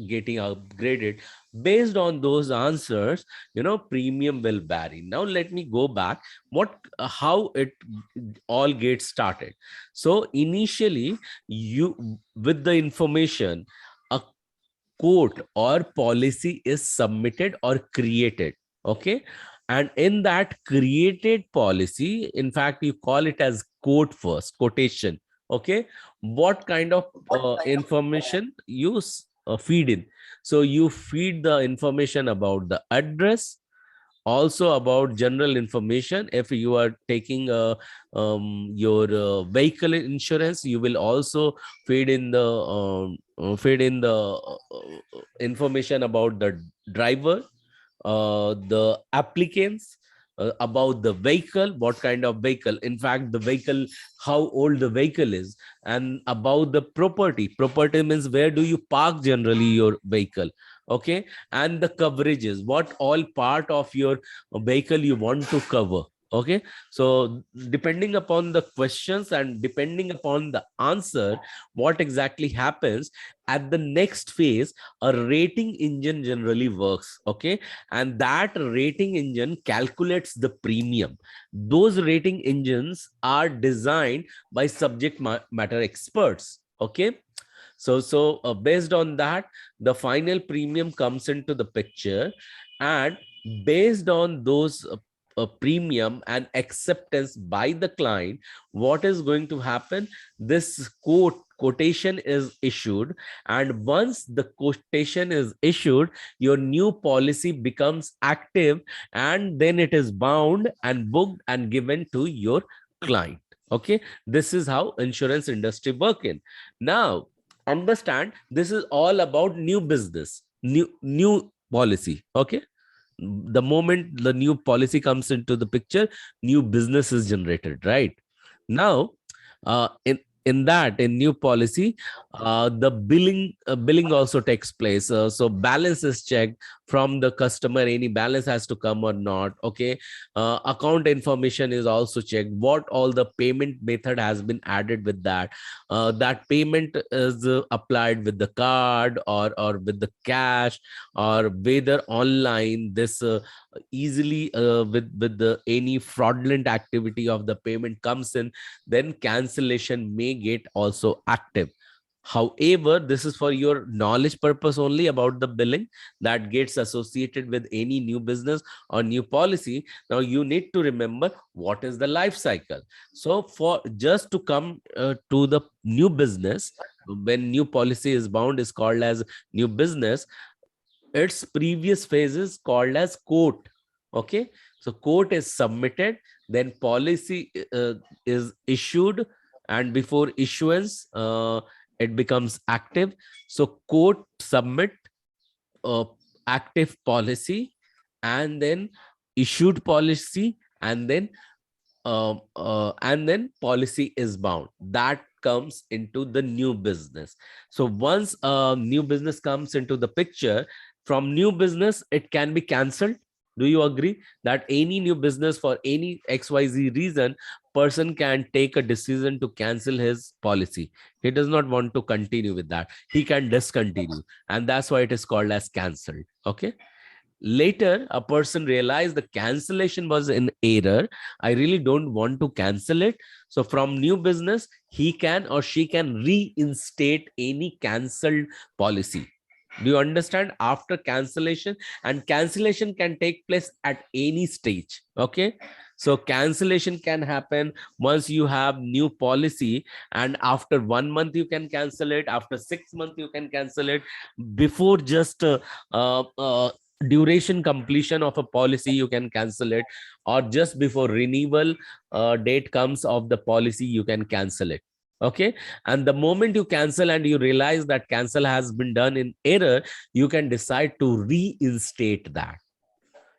getting upgraded. Based on those answers, premium will vary. Now let me go back, how it all gets started. So initially, you with the information, a quote or policy is submitted or created, okay, and in that created policy, in fact you call it as quote first, quotation, okay, what kind of information you feed in. So you feed the information about the address, also about general information. If you are taking your vehicle insurance, you will also feed in the information about the driver, the applicants, about the vehicle, what kind of vehicle, in fact the vehicle, how old the vehicle is, and about the property means where do you park generally your vehicle, okay, and the coverages, what all part of your vehicle you want to cover, okay. So depending upon the questions and depending upon the answer, what exactly happens at the next phase, a rating engine generally works, okay, and that rating engine calculates the premium. Those rating engines are designed by subject matter experts, okay. So based on that, the final premium comes into the picture, and based on those premium and acceptance by the client, what is going to happen, this quotation is issued, and once the quotation is issued, your new policy becomes active, and then it is bound and booked and given to your client, okay. This is how insurance industry working. Now understand, this is all about new business, new policy, okay. The moment the new policy comes into the picture, new business is generated, right? Now in that, in new policy, the billing also takes place, so balance is checked from the customer, any balance has to come or not, okay. Account information is also checked, what all the payment method has been added with that, that payment is applied with the card or with the cash, or whether online this easily with the any fraudulent activity of the payment comes in, then cancellation may get also active. However, this is for your knowledge purpose only about the billing that gets associated with any new business or new policy. Now you need to remember what is the life cycle. So for just to come to the new business, when new policy is bound, is called as new business. Its previous phase is called as quote, okay. So quote is submitted, then policy is issued, and before issuance it becomes active. So quote, submit, uh, active policy, and then issued policy, and then policy is bound, that comes into the new business. So once a new business comes into the picture, from new business it can be cancelled. Do you agree that any new business for any xyz reason, person can take a decision to cancel his policy, he does not want to continue with that, he can discontinue, and that's why it is called as cancelled, okay. Later a person realized the cancellation was in error, I really don't want to cancel it. So from new business, he can or she can reinstate any cancelled policy, Do you understand? After cancellation, and cancellation can take place at any stage. Okay, so cancellation can happen once you have new policy, and after 1 month you can cancel it, after 6 months you can cancel it, before just uh, uh, duration completion of a policy you can cancel it, or just before renewal date comes of the policy you can cancel it. Okay, and the moment you cancel and you realize that cancel has been done in error, you can decide to reinstate that.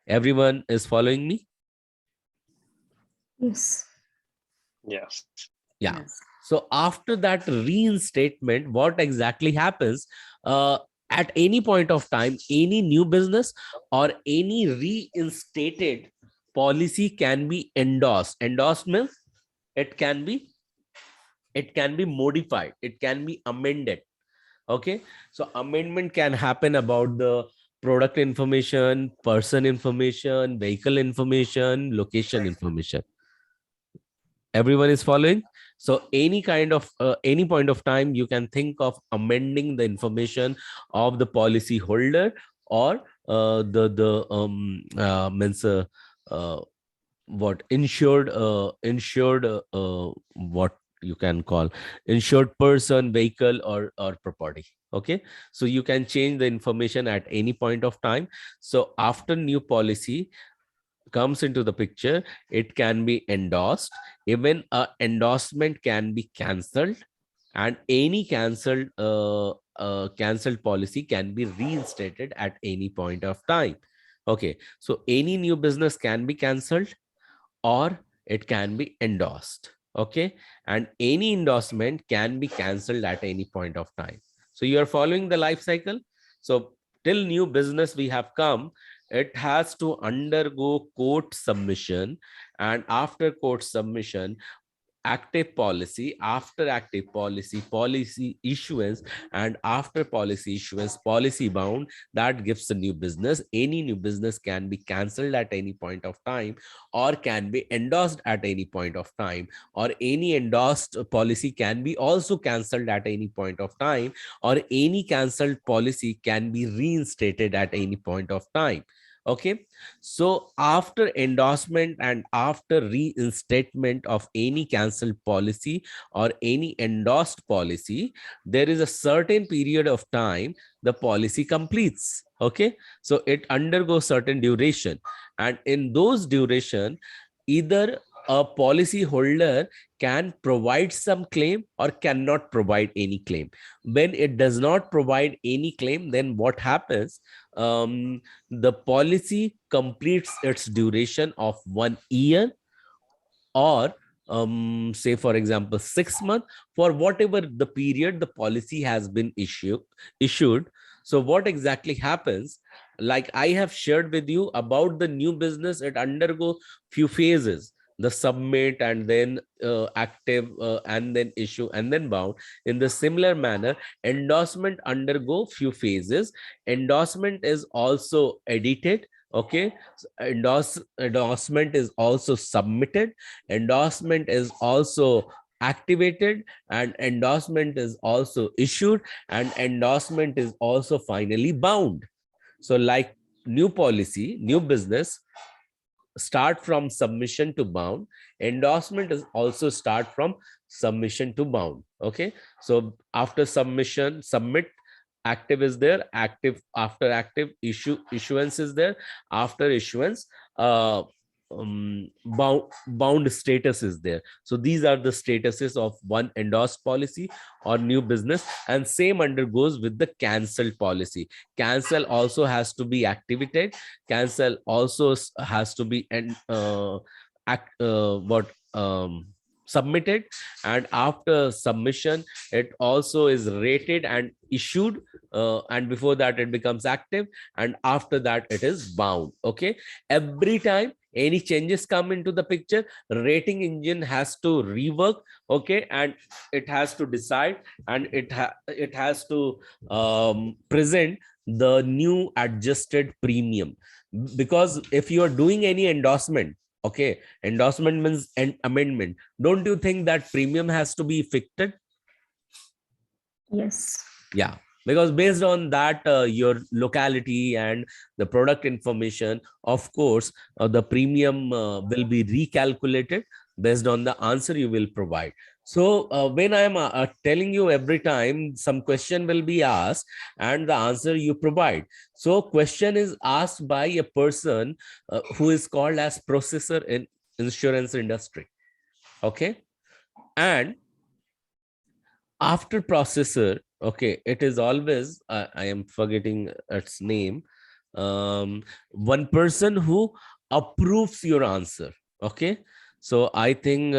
Everyone is following me?
Yes.
Yes.
Yeah.
Yes.
So after that reinstatement, what exactly happens? At any point of time, any new business or any reinstated policy can be endorsed. Endorsed means it can be modified, it can be amended. Okay, so amendment can happen about the product information, person information, vehicle information, location information. Everyone is following? So any kind of any point of time you can think of amending the information of the policy holder, or the means what insured what you can call insured person, vehicle, or property. Okay, so you can change the information at any point of time. So after new policy comes into the picture, it can be endorsed. Even a endorsement can be cancelled, and any cancelled policy can be reinstated at any point of time. Okay, so any new business can be cancelled or it can be endorsed. Okay, and any endorsement can be cancelled at any point of time. So you are following the life cycle. So till new business we have come, it has to undergo court submission, and after court submission, active policy, after active policy, policy issuance, and after policy issuance, policy bound, that gives a new business. Any new business can be cancelled at any point of time, or can be endorsed at any point of time, or any endorsed policy can be also cancelled at any point of time, or any cancelled policy can be reinstated at any point of time. Okay, so after endorsement and after reinstatement of any cancelled policy or any endorsed policy, there is a certain period of time the policy completes. Okay, so it undergoes certain duration, and in those duration, either a policy holder can provide some claim or cannot provide any claim. When it does not provide any claim, then what happens? The policy completes its duration of 1 year, or say for example 6 months, for whatever the period the policy has been issued. So what exactly happens, like I have shared with you about the new business, it undergo few phases: the submit, and then active, and then issue, and then bound. In the similar manner, endorsement undergo few phases. Endorsement is also edited. Okay, so endorsement is also submitted, endorsement is also activated, and endorsement is also issued, and endorsement is also finally bound. So like new policy, new business start from submission to bound, endorsement is also start from submission to bound. Okay, so after submission, submit, active is there, active, after active, issuance is there, after issuance, bound status is there. So these are the statuses of one endorsed policy or new business, and same undergoes with the cancelled policy. Cancel also has to be activated, cancel also has to be submitted, and after submission it also is rated and issued, and before that it becomes active, and after that it is bound. Okay, every time any changes come into the picture, rating engine has to rework. Okay, and it has to decide, and it has to present the new adjusted premium. Because if you are doing any endorsement, okay, endorsement means an amendment, don't you think that premium has to be fixed?
Yes.
Yeah, because based on that, your locality and the product information, of course, the premium will be recalculated based on the answer you will provide. So when I'm telling you, every time some question will be asked and the answer you provide. So question is asked by a person who is called as processor in insurance industry. Okay. And after processor, okay, it is always, I am forgetting its name, one person who approves your answer. Okay. So I think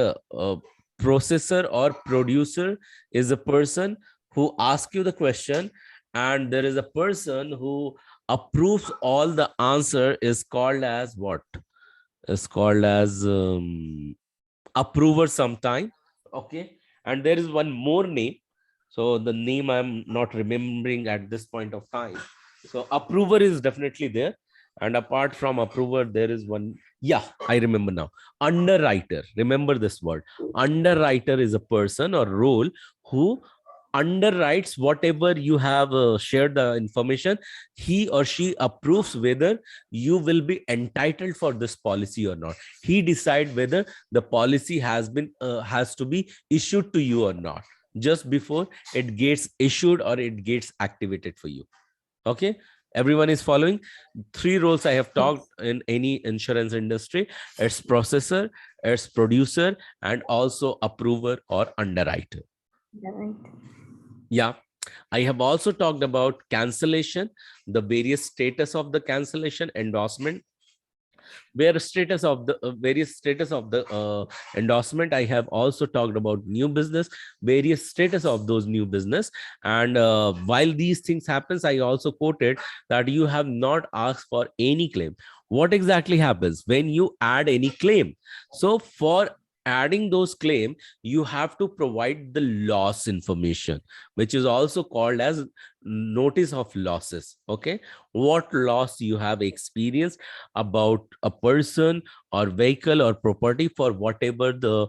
processor or producer is a person who asks you the question, and there is a person who approves all the answer, is called as what? Is called as approver sometime. Okay. And there is one more name, so the name I'm not remembering at this point of time. So approver is definitely there, and apart from approver there is one, yeah, I remember now, underwriter. Remember this word. Underwriter is a person or role who underwrites whatever you have shared the information. He or she approves whether you will be entitled for this policy or not. He decide whether the policy has to be issued to you or not, just before it gets issued or it gets activated for you. Okay. Everyone is following? Three roles I have talked in any insurance industry: it's processor, it's producer, and also approver or underwriter. Yeah. I have also talked about cancellation, the various status of the cancellation, endorsement, where status of the various status of the endorsement. I have also talked about new business, various status of those new business. And while these things happens, I also quoted that you have not asked for any claim. What exactly happens when you add any claim? So for adding those claim, you have to provide the loss information, which is also called as notice of losses. Okay. What loss you have experienced about a person or vehicle or property, for whatever the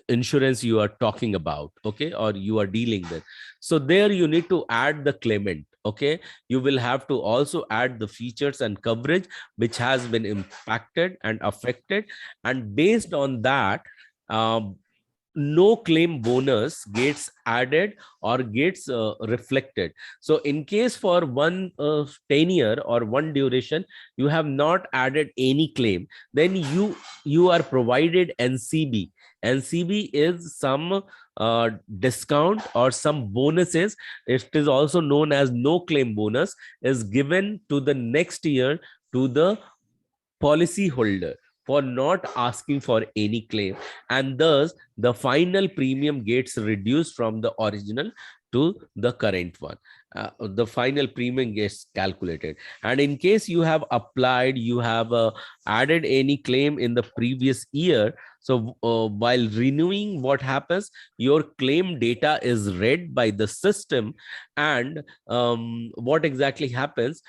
insurance you are talking about, okay, or you are dealing with. So there you need to add the claimant. Okay. You will have to also add the features and coverage which has been impacted and affected, and based on that, no claim bonus gets added or gets reflected. So in case for one tenure or one duration you have not added any claim, then you are provided NCB. NCB is some discount or some bonuses. It is also known as no claim bonus, is given to the next year to the policy holder for not asking for any claim, and thus the final premium gets reduced from the original to the current one. The final premium gets calculated, and in case you have applied, you have added any claim in the previous year, so while renewing, what happens, your claim data is read by the system, and what exactly happens,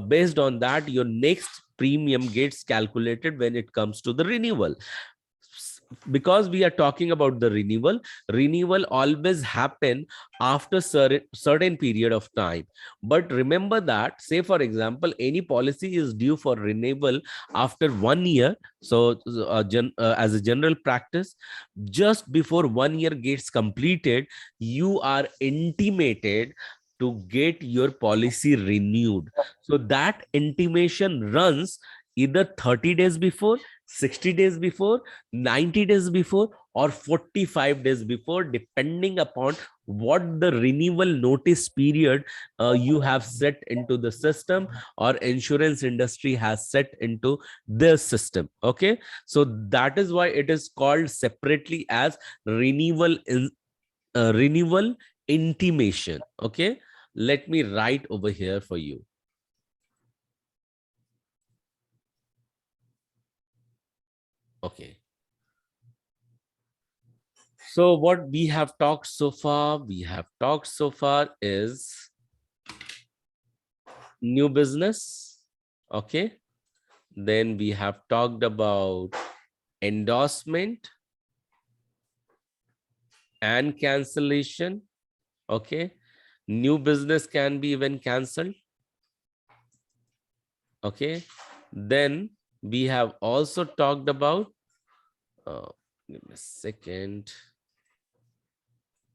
based on that, your next premium gets calculated when it comes to the renewal. Because we are talking about the renewal always happen after certain period of time. But remember that, say for example, any policy is due for renewal after 1 year. So as a general practice, just before 1 year gets completed, you are intimated to get your policy renewed. So that intimation runs either 30 days before, 60 days before, 90 days before, or 45 days before, depending upon what the renewal notice period you have set into the system or insurance industry has set into their system. Okay. So that is why it is called separately as renewal renewal intimation. Okay. Let me write over here for you. Okay. So what we have talked so far, is new business. Okay. Then we have talked about endorsement and cancellation. Okay. New business can be even cancelled. Okay. Then we have also talked about, give me a second,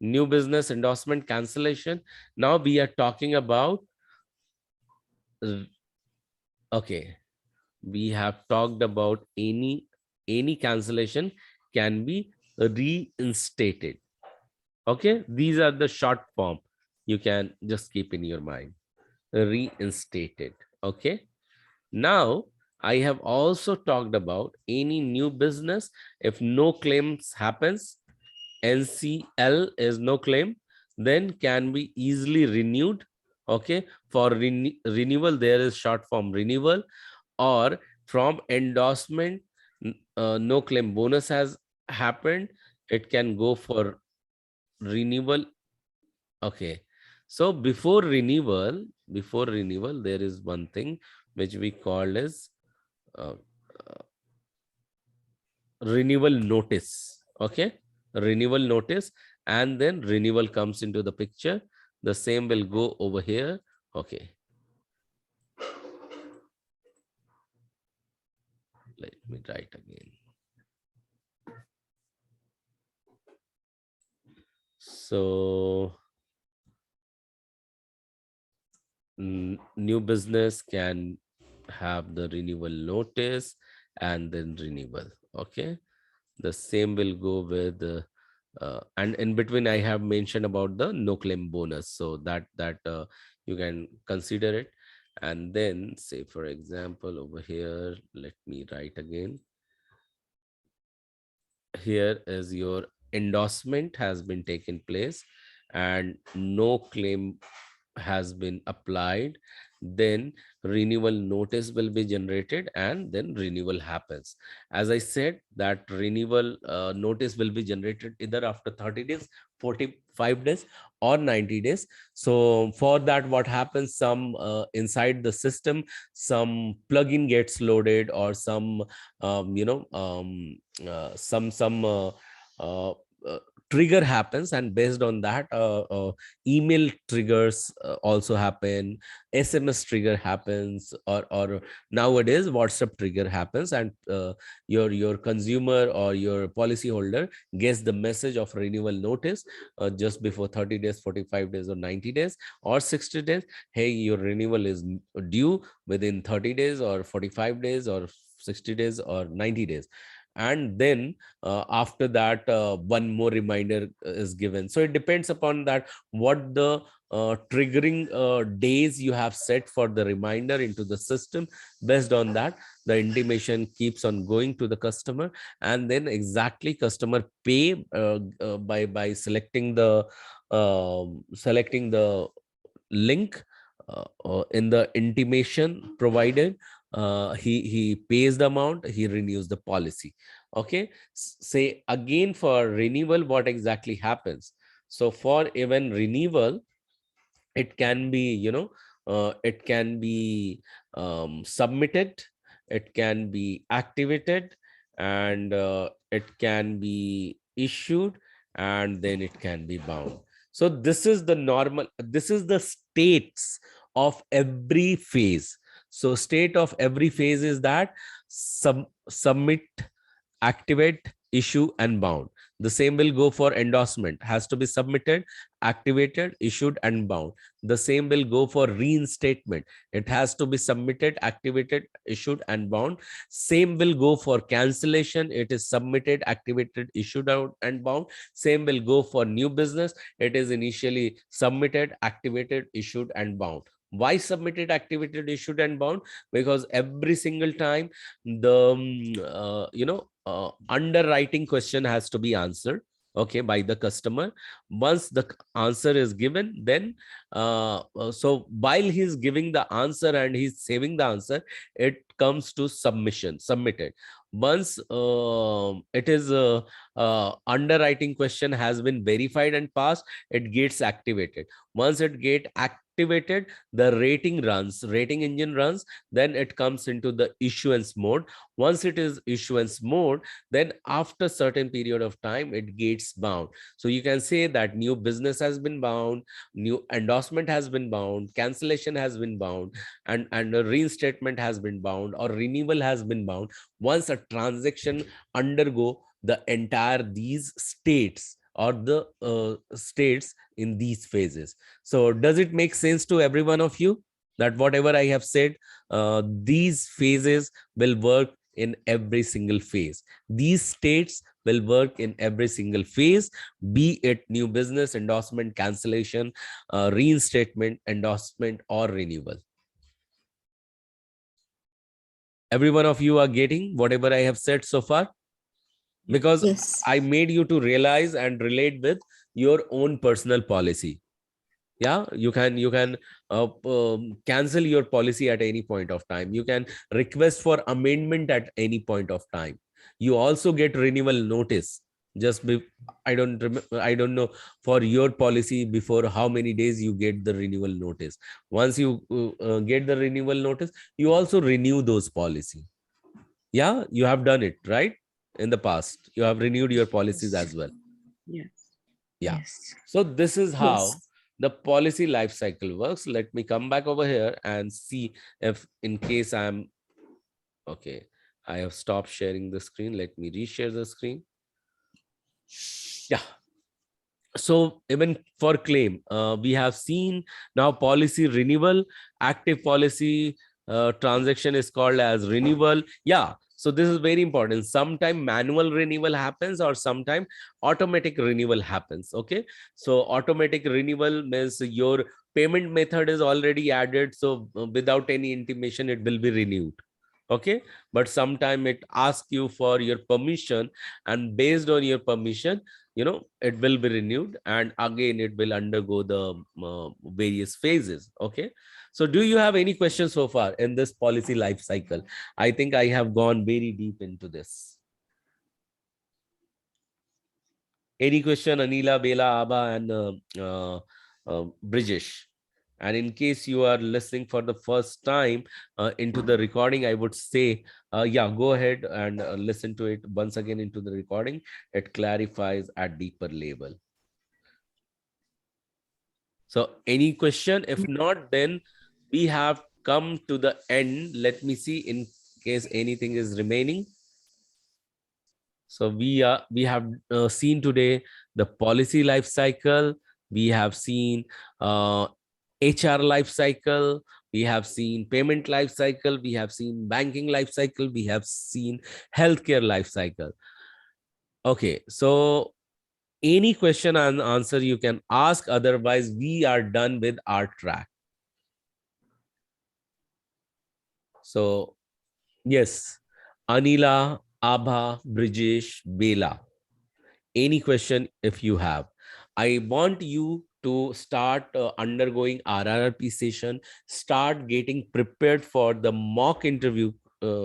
new business endorsement cancellation. Now we are talking about, okay, we have talked about any cancellation can be reinstated. Okay, these are the short form you can just keep in your mind. Reinstated. Okay. Now I have also talked about any new business. If no claims happens, NCL is no claim, then can be easily renewed. Okay, for renewal there is short form renewal, or from endorsement, no claim bonus has happened, it can go for renewal. Okay, so before renewal there is one thing which we call as uh, renewal notice. Okay, renewal notice, and then renewal comes into the picture. The same will go over here. Okay, let me write again. So new business can have the renewal notice and then renewal. Okay, the same will go with and in between I have mentioned about the no claim bonus, so that you can consider it. And then say for example over here, let me write again. Here is your endorsement has been taken place and no claim has been applied, then renewal notice will be generated and then renewal happens. As I said, that renewal notice will be generated either after 30 days, 45 days, or 90 days. So for that, what happens, some inside the system, some plugin gets loaded, or some some uh, uh, trigger happens, and based on that email triggers also happen, SMS trigger happens, or nowadays WhatsApp trigger happens, and your consumer or your policy holder gets the message of renewal notice just before 30 days, 45 days, or 90 days, or 60 days. Hey, your renewal is due within 30 days or 45 days or 60 days or 90 days. And then after that one more reminder is given. So it depends upon that what the triggering days you have set for the reminder into the system. Based on that, the intimation keeps on going to the customer, and then exactly customer pay by selecting the link in the intimation provided. He pays the amount, he renews the policy. Okay, say again for renewal what exactly happens. So for even renewal, it can be it can be submitted, it can be activated, and it can be issued, and then it can be bound. So this is the normal, this is the states of every phase. So state of every phase is that submit, activate, issue, and bound. The same will go for endorsement, has to be submitted, activated, issued, and bound. The same will go for reinstatement. It has to be submitted, activated, issued, and bound. Same will go for cancellation. It is submitted, activated, issued out, and bound. Same will go for new business. It is initially submitted, activated, issued, and bound. Why submitted, activated, issued, and bound? Because every single time the underwriting question has to be answered, okay, by the customer. Once the answer is given, then so while he's giving the answer and he's saving the answer, it comes to submitted. Once it is underwriting question has been verified and passed, it gets activated. Once it get activated, activated, the rating engine runs, then it comes into the issuance mode. Once it is issuance mode, then after certain period of time, it gets bound. So you can say that new business has been bound, new endorsement has been bound, cancellation has been bound, and a reinstatement has been bound, or renewal has been bound. Once a transaction undergo the entire these states, or the states in these phases. So does it make sense to every one of you that whatever I have said, these phases will work in every single phase? These states will work in every single phase, be it new business, endorsement, cancellation, reinstatement, endorsement, or renewal. Every one of you are getting whatever I have said so far? Because
Yes.
I made you to realize and relate with your own personal policy. Yeah, you can cancel your policy at any point of time. You can request for amendment at any point of time. You also get renewal notice. I don't know for your policy before how many days you get the renewal notice. Once you get the renewal notice, you also renew those policy. Yeah, you have done it, right? In the past, you have renewed your policies as well.
Yes.
Yeah.
Yes.
So this is how
Yes.
the policy life cycle works. Let me come back over here and see if in case I'm okay. I have stopped sharing the screen. Let me reshare the screen. Yeah. So even for claim, we have seen now policy renewal, active policy transaction is called as renewal. Yeah. So this is very important. Sometime manual renewal happens, or sometime automatic renewal happens. Okay. So automatic renewal means your payment method is already added. So without any intimation, it will be renewed. Okay. But sometime it asks you for your permission, and based on your permission, it will be renewed, and again it will undergo the various phases. Okay. So do you have any questions so far in this policy life cycle? I think I have gone very deep into this. Any question, Anila, Bela, Abha, and Brijesh? And in case you are listening for the first time into the recording, I would say, yeah, go ahead and listen to it once again into the recording. It clarifies at deeper level. So any question? If not, then we have come to the end. Let me see in case anything is remaining. So we have seen today the policy life cycle. We have seen HR life cycle. We have seen payment life cycle. We have seen banking life cycle. We have seen healthcare life cycle. Okay, so any question and answer you can ask. Otherwise, we are done with our track. So yes, Anila, Abha, Brijesh, Bela. Any question if you have. I want you to start undergoing RRP session, start getting prepared for the mock interview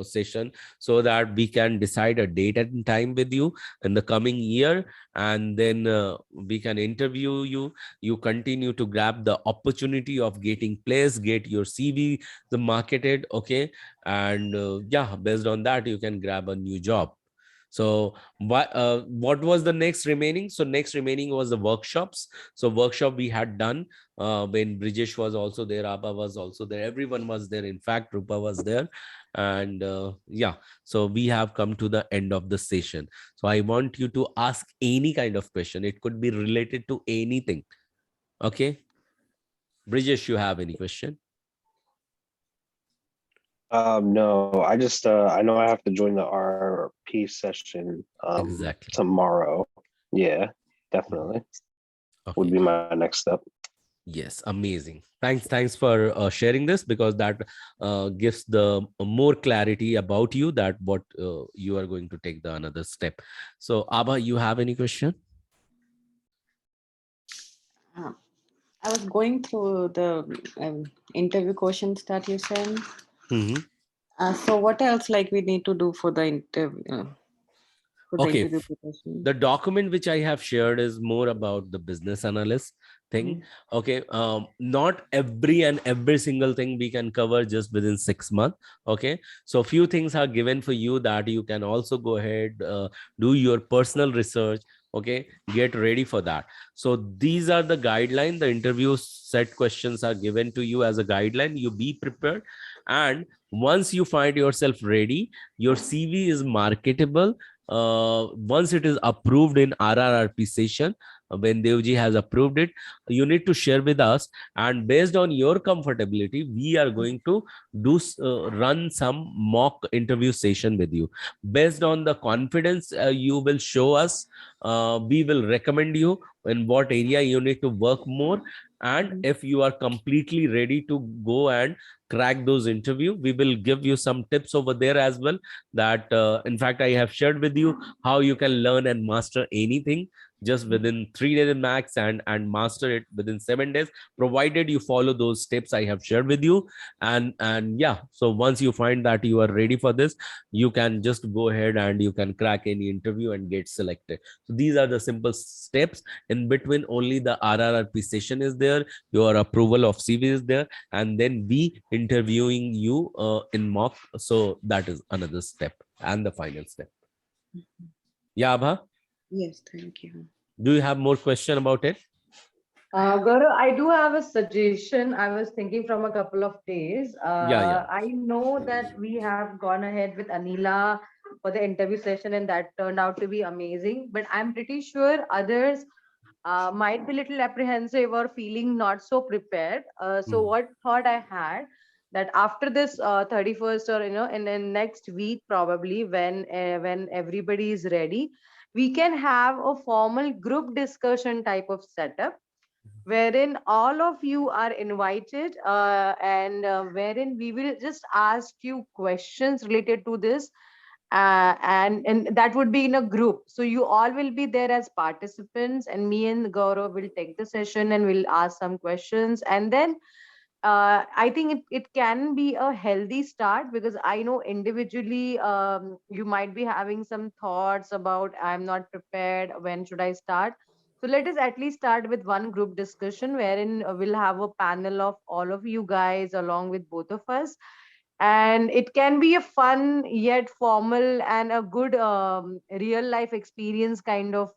session, so that we can decide a date and time with you in the coming year, and then we can interview you. You continue to grab the opportunity of getting placed, get your CV the marketed. Okay. And yeah, based on that, you can grab a new job. So what was the next remaining? So next remaining was the workshops. So workshop we had done when Brijesh was also there, Abha was also there, everyone was there. In fact, Rupa was there. And yeah, so we have come to the end of the session. So I want you to ask any kind of question. It could be related to anything. Okay. Brijesh, you have any question?
No, I just I know I have to join the RP session
Exactly.
tomorrow. Yeah, definitely. Would
Okay.
be my next step.
Yes, amazing. Thanks for sharing this, because that gives the more clarity about you, that what you are going to take the another step. So Abha, you have any question?
I was going through the interview questions that you sent.
Mm-hmm.
So what else like we need to do for the interview? for the
Okay.
interview preparation.
The document which I have shared is more about the business analyst thing. Okay. Not every single thing we can cover just within 6 months. Okay. So few things are given for you that you can also go ahead, do your personal research. Okay. Get ready for that. So these are the guidelines. The interview set questions are given to you as a guideline. You be prepared. And once you find yourself ready, your CV is marketable. Once it is approved in RRRP session, when Devji has approved it, you need to share with us, and based on your comfortability, we are going to run some mock interview session with you. Based on the confidence you will show us, we will recommend you in what area you need to work more. And if you are completely ready to go and crack those interview, we will give you some tips over there as well, that in fact I have shared with you how you can learn and master anything just within 3 days max, and master it within 7 days, provided you follow those steps I have shared with you. And yeah, so once you find that you are ready for this, you can just go ahead and you can crack any interview and get selected. So these are the simple steps. In between, only the RRRP session is there, your approval of CV is there, and then we interviewing you in mock. So that is another step and the final step. Yeah, Abha,
Yes, thank you.
do you have more question about it?
Gaurav, I do have a suggestion. I was thinking from a couple of days.
Yeah.
I know that we have gone ahead with Anila for the interview session, and that turned out to be amazing. But I'm pretty sure others might be a little apprehensive or feeling not so prepared. So what thought I had, that after this 31st, or in the next week probably, when everybody is ready, we can have a formal group discussion type of setup, wherein all of you are invited, and wherein we will just ask you questions related to this, and that would be in a group. So you all will be there as participants, and me and Gaurav will take the session and we'll ask some questions. And then I think it can be a healthy start, because I know individually you might be having some thoughts about, I'm not prepared, when should I start. So let us at least start with one group discussion, wherein we'll have a panel of all of you guys along with both of us. And it can be a fun yet formal and a good real life experience kind of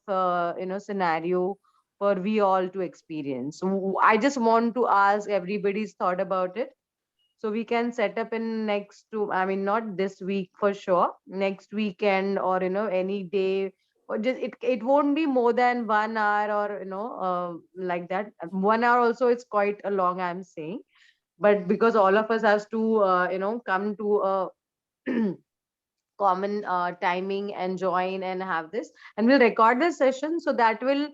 scenario for we all to experience. So I just want to ask everybody's thought about it. So we can set up in next to, I mean, not this week for sure, next weekend, or any day, or just it won't be more than 1 hour, or like that. 1 hour also, it's quite a long, I'm saying. But because all of us has to come to a common timing and join and have this, and we'll record this session, so that will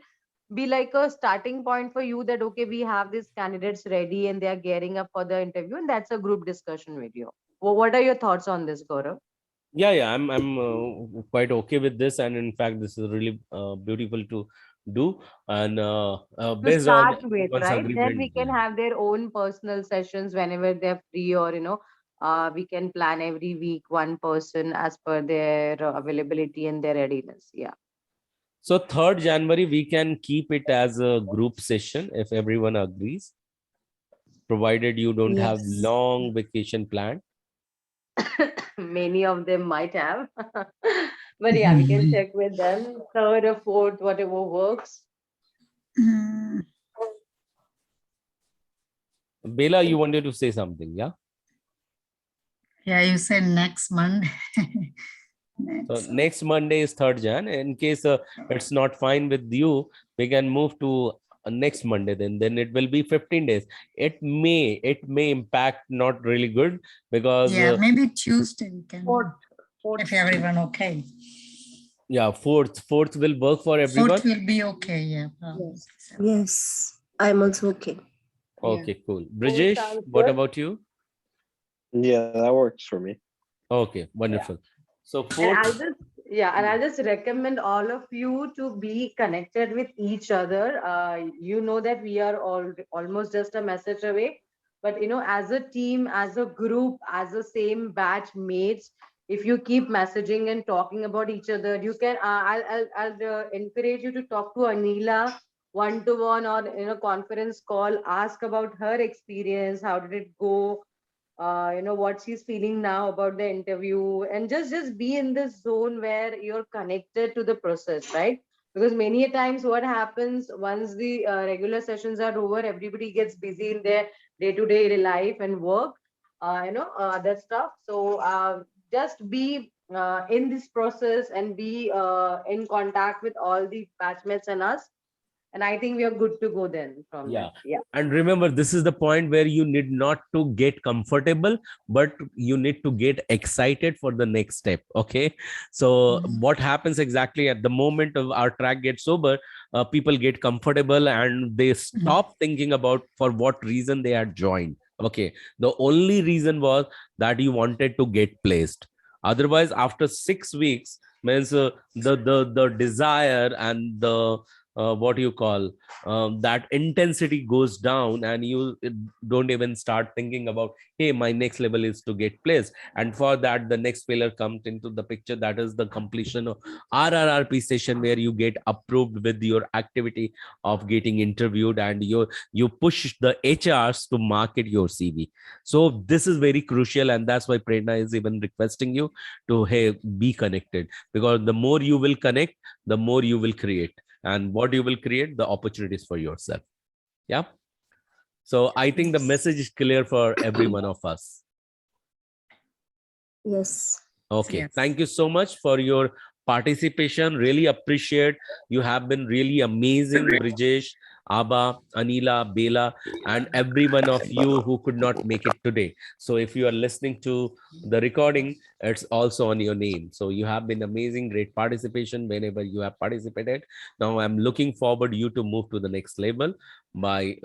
be like a starting point for you, that okay, we have these candidates ready and they are gearing up for the interview, and that's a group discussion video. What are your thoughts on this, Gaurav?
Yeah, I'm quite okay with this, and in fact this is really beautiful to do. And
To
based on
start with,
everyone's
right? Then
agreement.
we can have their own personal sessions whenever they're free, or we can plan every week one person as per their availability and their readiness. Yeah.
So 3rd January, we can keep it as a group session if everyone agrees, provided you don't have
Yes.
long vacation planned.
Many of them might have. But yeah, we can check with them. 3rd or 4th, whatever works.
Bela, you wanted to say something, yeah?
Yeah, you said next Monday.
So next Monday is 3rd Jan. In case it's not fine with you, we can move to next Monday. Then it will be 15 days. It may impact not really good, because
Yeah, maybe Tuesday we can,
Fourth.
if everyone okay.
yeah, 4th will work for everyone.
4th will be okay, yeah.
Yes.
Yes, I'm also okay.
Okay, cool. Brijesh,
sounds
what
good.
about you?
Yeah, that works for me.
Okay, wonderful. So
And
4th.
I'll just recommend all of you to be connected with each other. You know that we are all almost just a message away, but as a team, as a group, as a same batch mates, if you keep messaging and talking about each other, you can, I'll encourage you to talk to Anila one-to-one or in a conference call, ask about her experience, how did it go, what she's feeling now about the interview, and just be in this zone where you're connected to the process, right? Because many a times what happens once the regular sessions are over, everybody gets busy in their day-to-day life and work, other stuff. So just be in this process and be in contact with all the batchmates and us, and I think we are good to go then from
Yeah.
there. Yeah.
And remember, this is the point where you need not to get comfortable, but you need to get excited for the next step. Okay. So what happens exactly at the moment of our track gets over, people get comfortable and they stop thinking about for what reason they had joined. Okay. The only reason was that you wanted to get placed. Otherwise, after 6 weeks, means the desire and the what you call that intensity goes down, and you don't even start thinking about, hey, my next level is to get placed. And for that, the next pillar comes into the picture, that is the completion of RRRP session, where you get approved with your activity of getting interviewed, and you push the HRs to market your CV. So this is very crucial, and that's why Prerna is even requesting you to, hey, be connected, because the more you will connect, the more you will create, and what you will create, the opportunities for yourself. Yeah. So I think the message is clear for every one of us.
Yes.
Okay.
Yes.
Thank you so much for your participation. Really appreciate. You have been really amazing, Brijesh, Abha, Anila, Bela, and every one of you who could not make it today. So if you are listening to the recording, it's also on your name. So you have been amazing, great participation whenever you have participated. Now I'm looking forward you to move to the next level by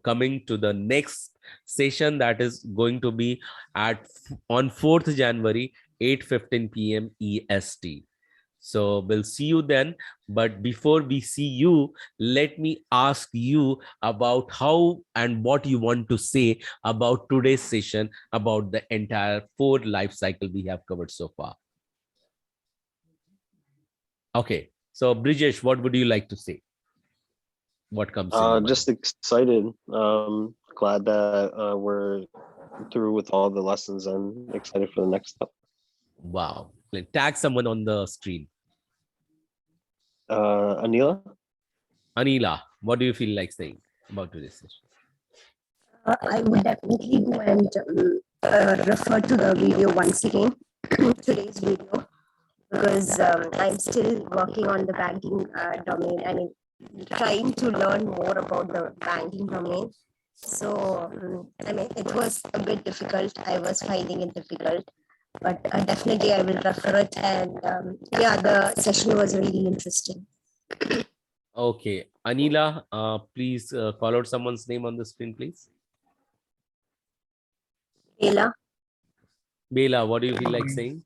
coming to the next session, that is going to be on 4th January, 8:15 p.m. EST. So we'll see you then. But before we see you, let me ask you about how and what you want to say about today's session, about the entire 4 life cycle we have covered so far. Okay. So Brijesh, what would you like to say? What comes in your mind?
Just excited. Glad that we're through with all the lessons and excited for the next step.
Wow. Tag someone on the screen.
Anila?
Anila, what do you feel like saying about today's session?
I would definitely go and refer to the video once again, today's video, because I'm still working on the banking domain. I mean, trying to learn more about the banking domain. So, I mean, it was a bit difficult. I was finding it difficult, but definitely I will refer it. And yeah, the session was really interesting.
Okay. Anila, please call out someone's name on the screen, please.
Bela?
Bela, what do you feel like saying?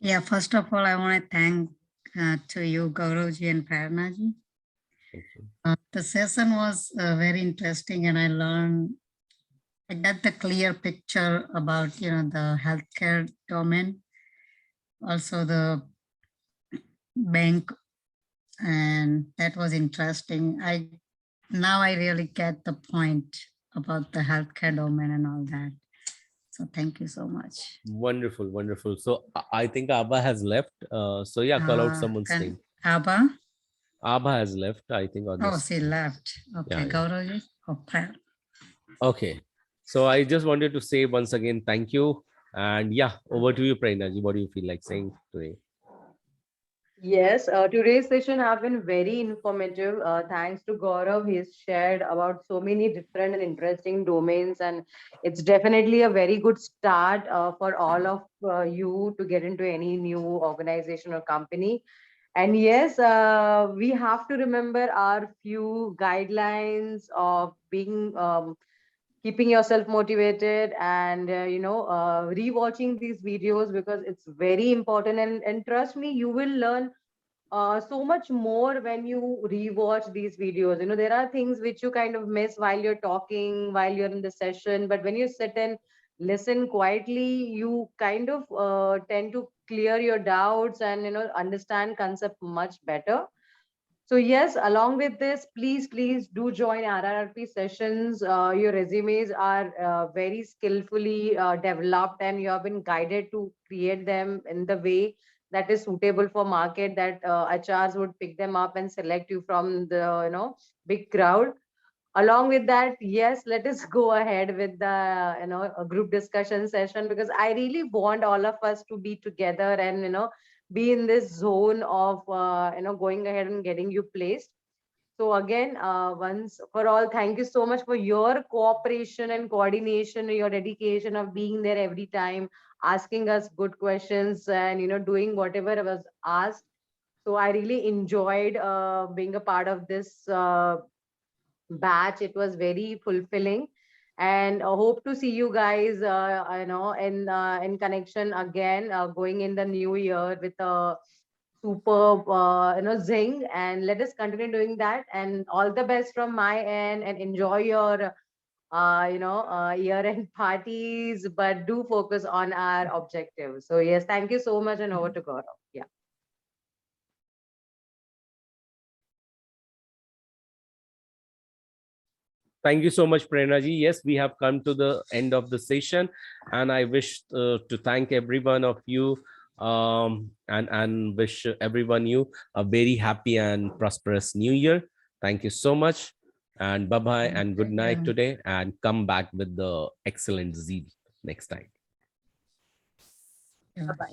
Yeah, first of all, I want to thank to you, Gauravji and Prernaji. The session was very interesting, and I got the clear picture about, the healthcare domain, also the bank, and that was interesting. Now I really get the point about the healthcare domain and all that. So thank you so much.
Wonderful, wonderful. So I think Abha has left. So yeah, call out someone's
And
name.
Abba?
Abha has left, I think. On
Oh,
this.
she left. Okay,
Yeah.
Gauravji. Okay.
Okay. So I just wanted to say once again, thank you. And yeah, over to you, Prernaji. What do you feel like saying today?
Yes, today's session have been very informative. Thanks to Gaurav, he's shared about so many different and interesting domains, and it's definitely a very good start for all of you to get into any new organization or company. And yes, we have to remember our few guidelines of being keeping yourself motivated, and rewatching these videos, because it's very important, and trust me, you will learn so much more when you rewatch these videos. There are things which you kind of miss while you're talking, while you're in the session, but when you sit and listen quietly, you kind of tend to clear your doubts and understand concept much better. So yes, along with this, please do join RRRP sessions. Your resumes are very skillfully developed, and you have been guided to create them in the way that is suitable for market, that HRs would pick them up and select you from the big crowd. Along with that, yes, let us go ahead with the a group discussion session, because I really want all of us to be together and be in this zone of going ahead and getting you placed. So again, once for all, thank you so much for your cooperation and coordination, your dedication of being there every time, asking us good questions, and doing whatever was asked. So I really enjoyed being a part of this batch. It was very fulfilling, and hope to see you guys in connection again, going in the new year with a superb zing, and let us continue doing that. And all the best from my end, and enjoy your year-end parties, but do focus on our objectives. So yes, thank you so much, and over to Gaurav. Yeah.
Thank you so much, Prerna ji. Yes, we have come to the end of the session, and I wish to thank every one of you, and wish everyone you a very happy and prosperous new year. Thank you so much, and bye bye and good night today, and come back with the excellent Z next time.
Yeah.
Bye-bye.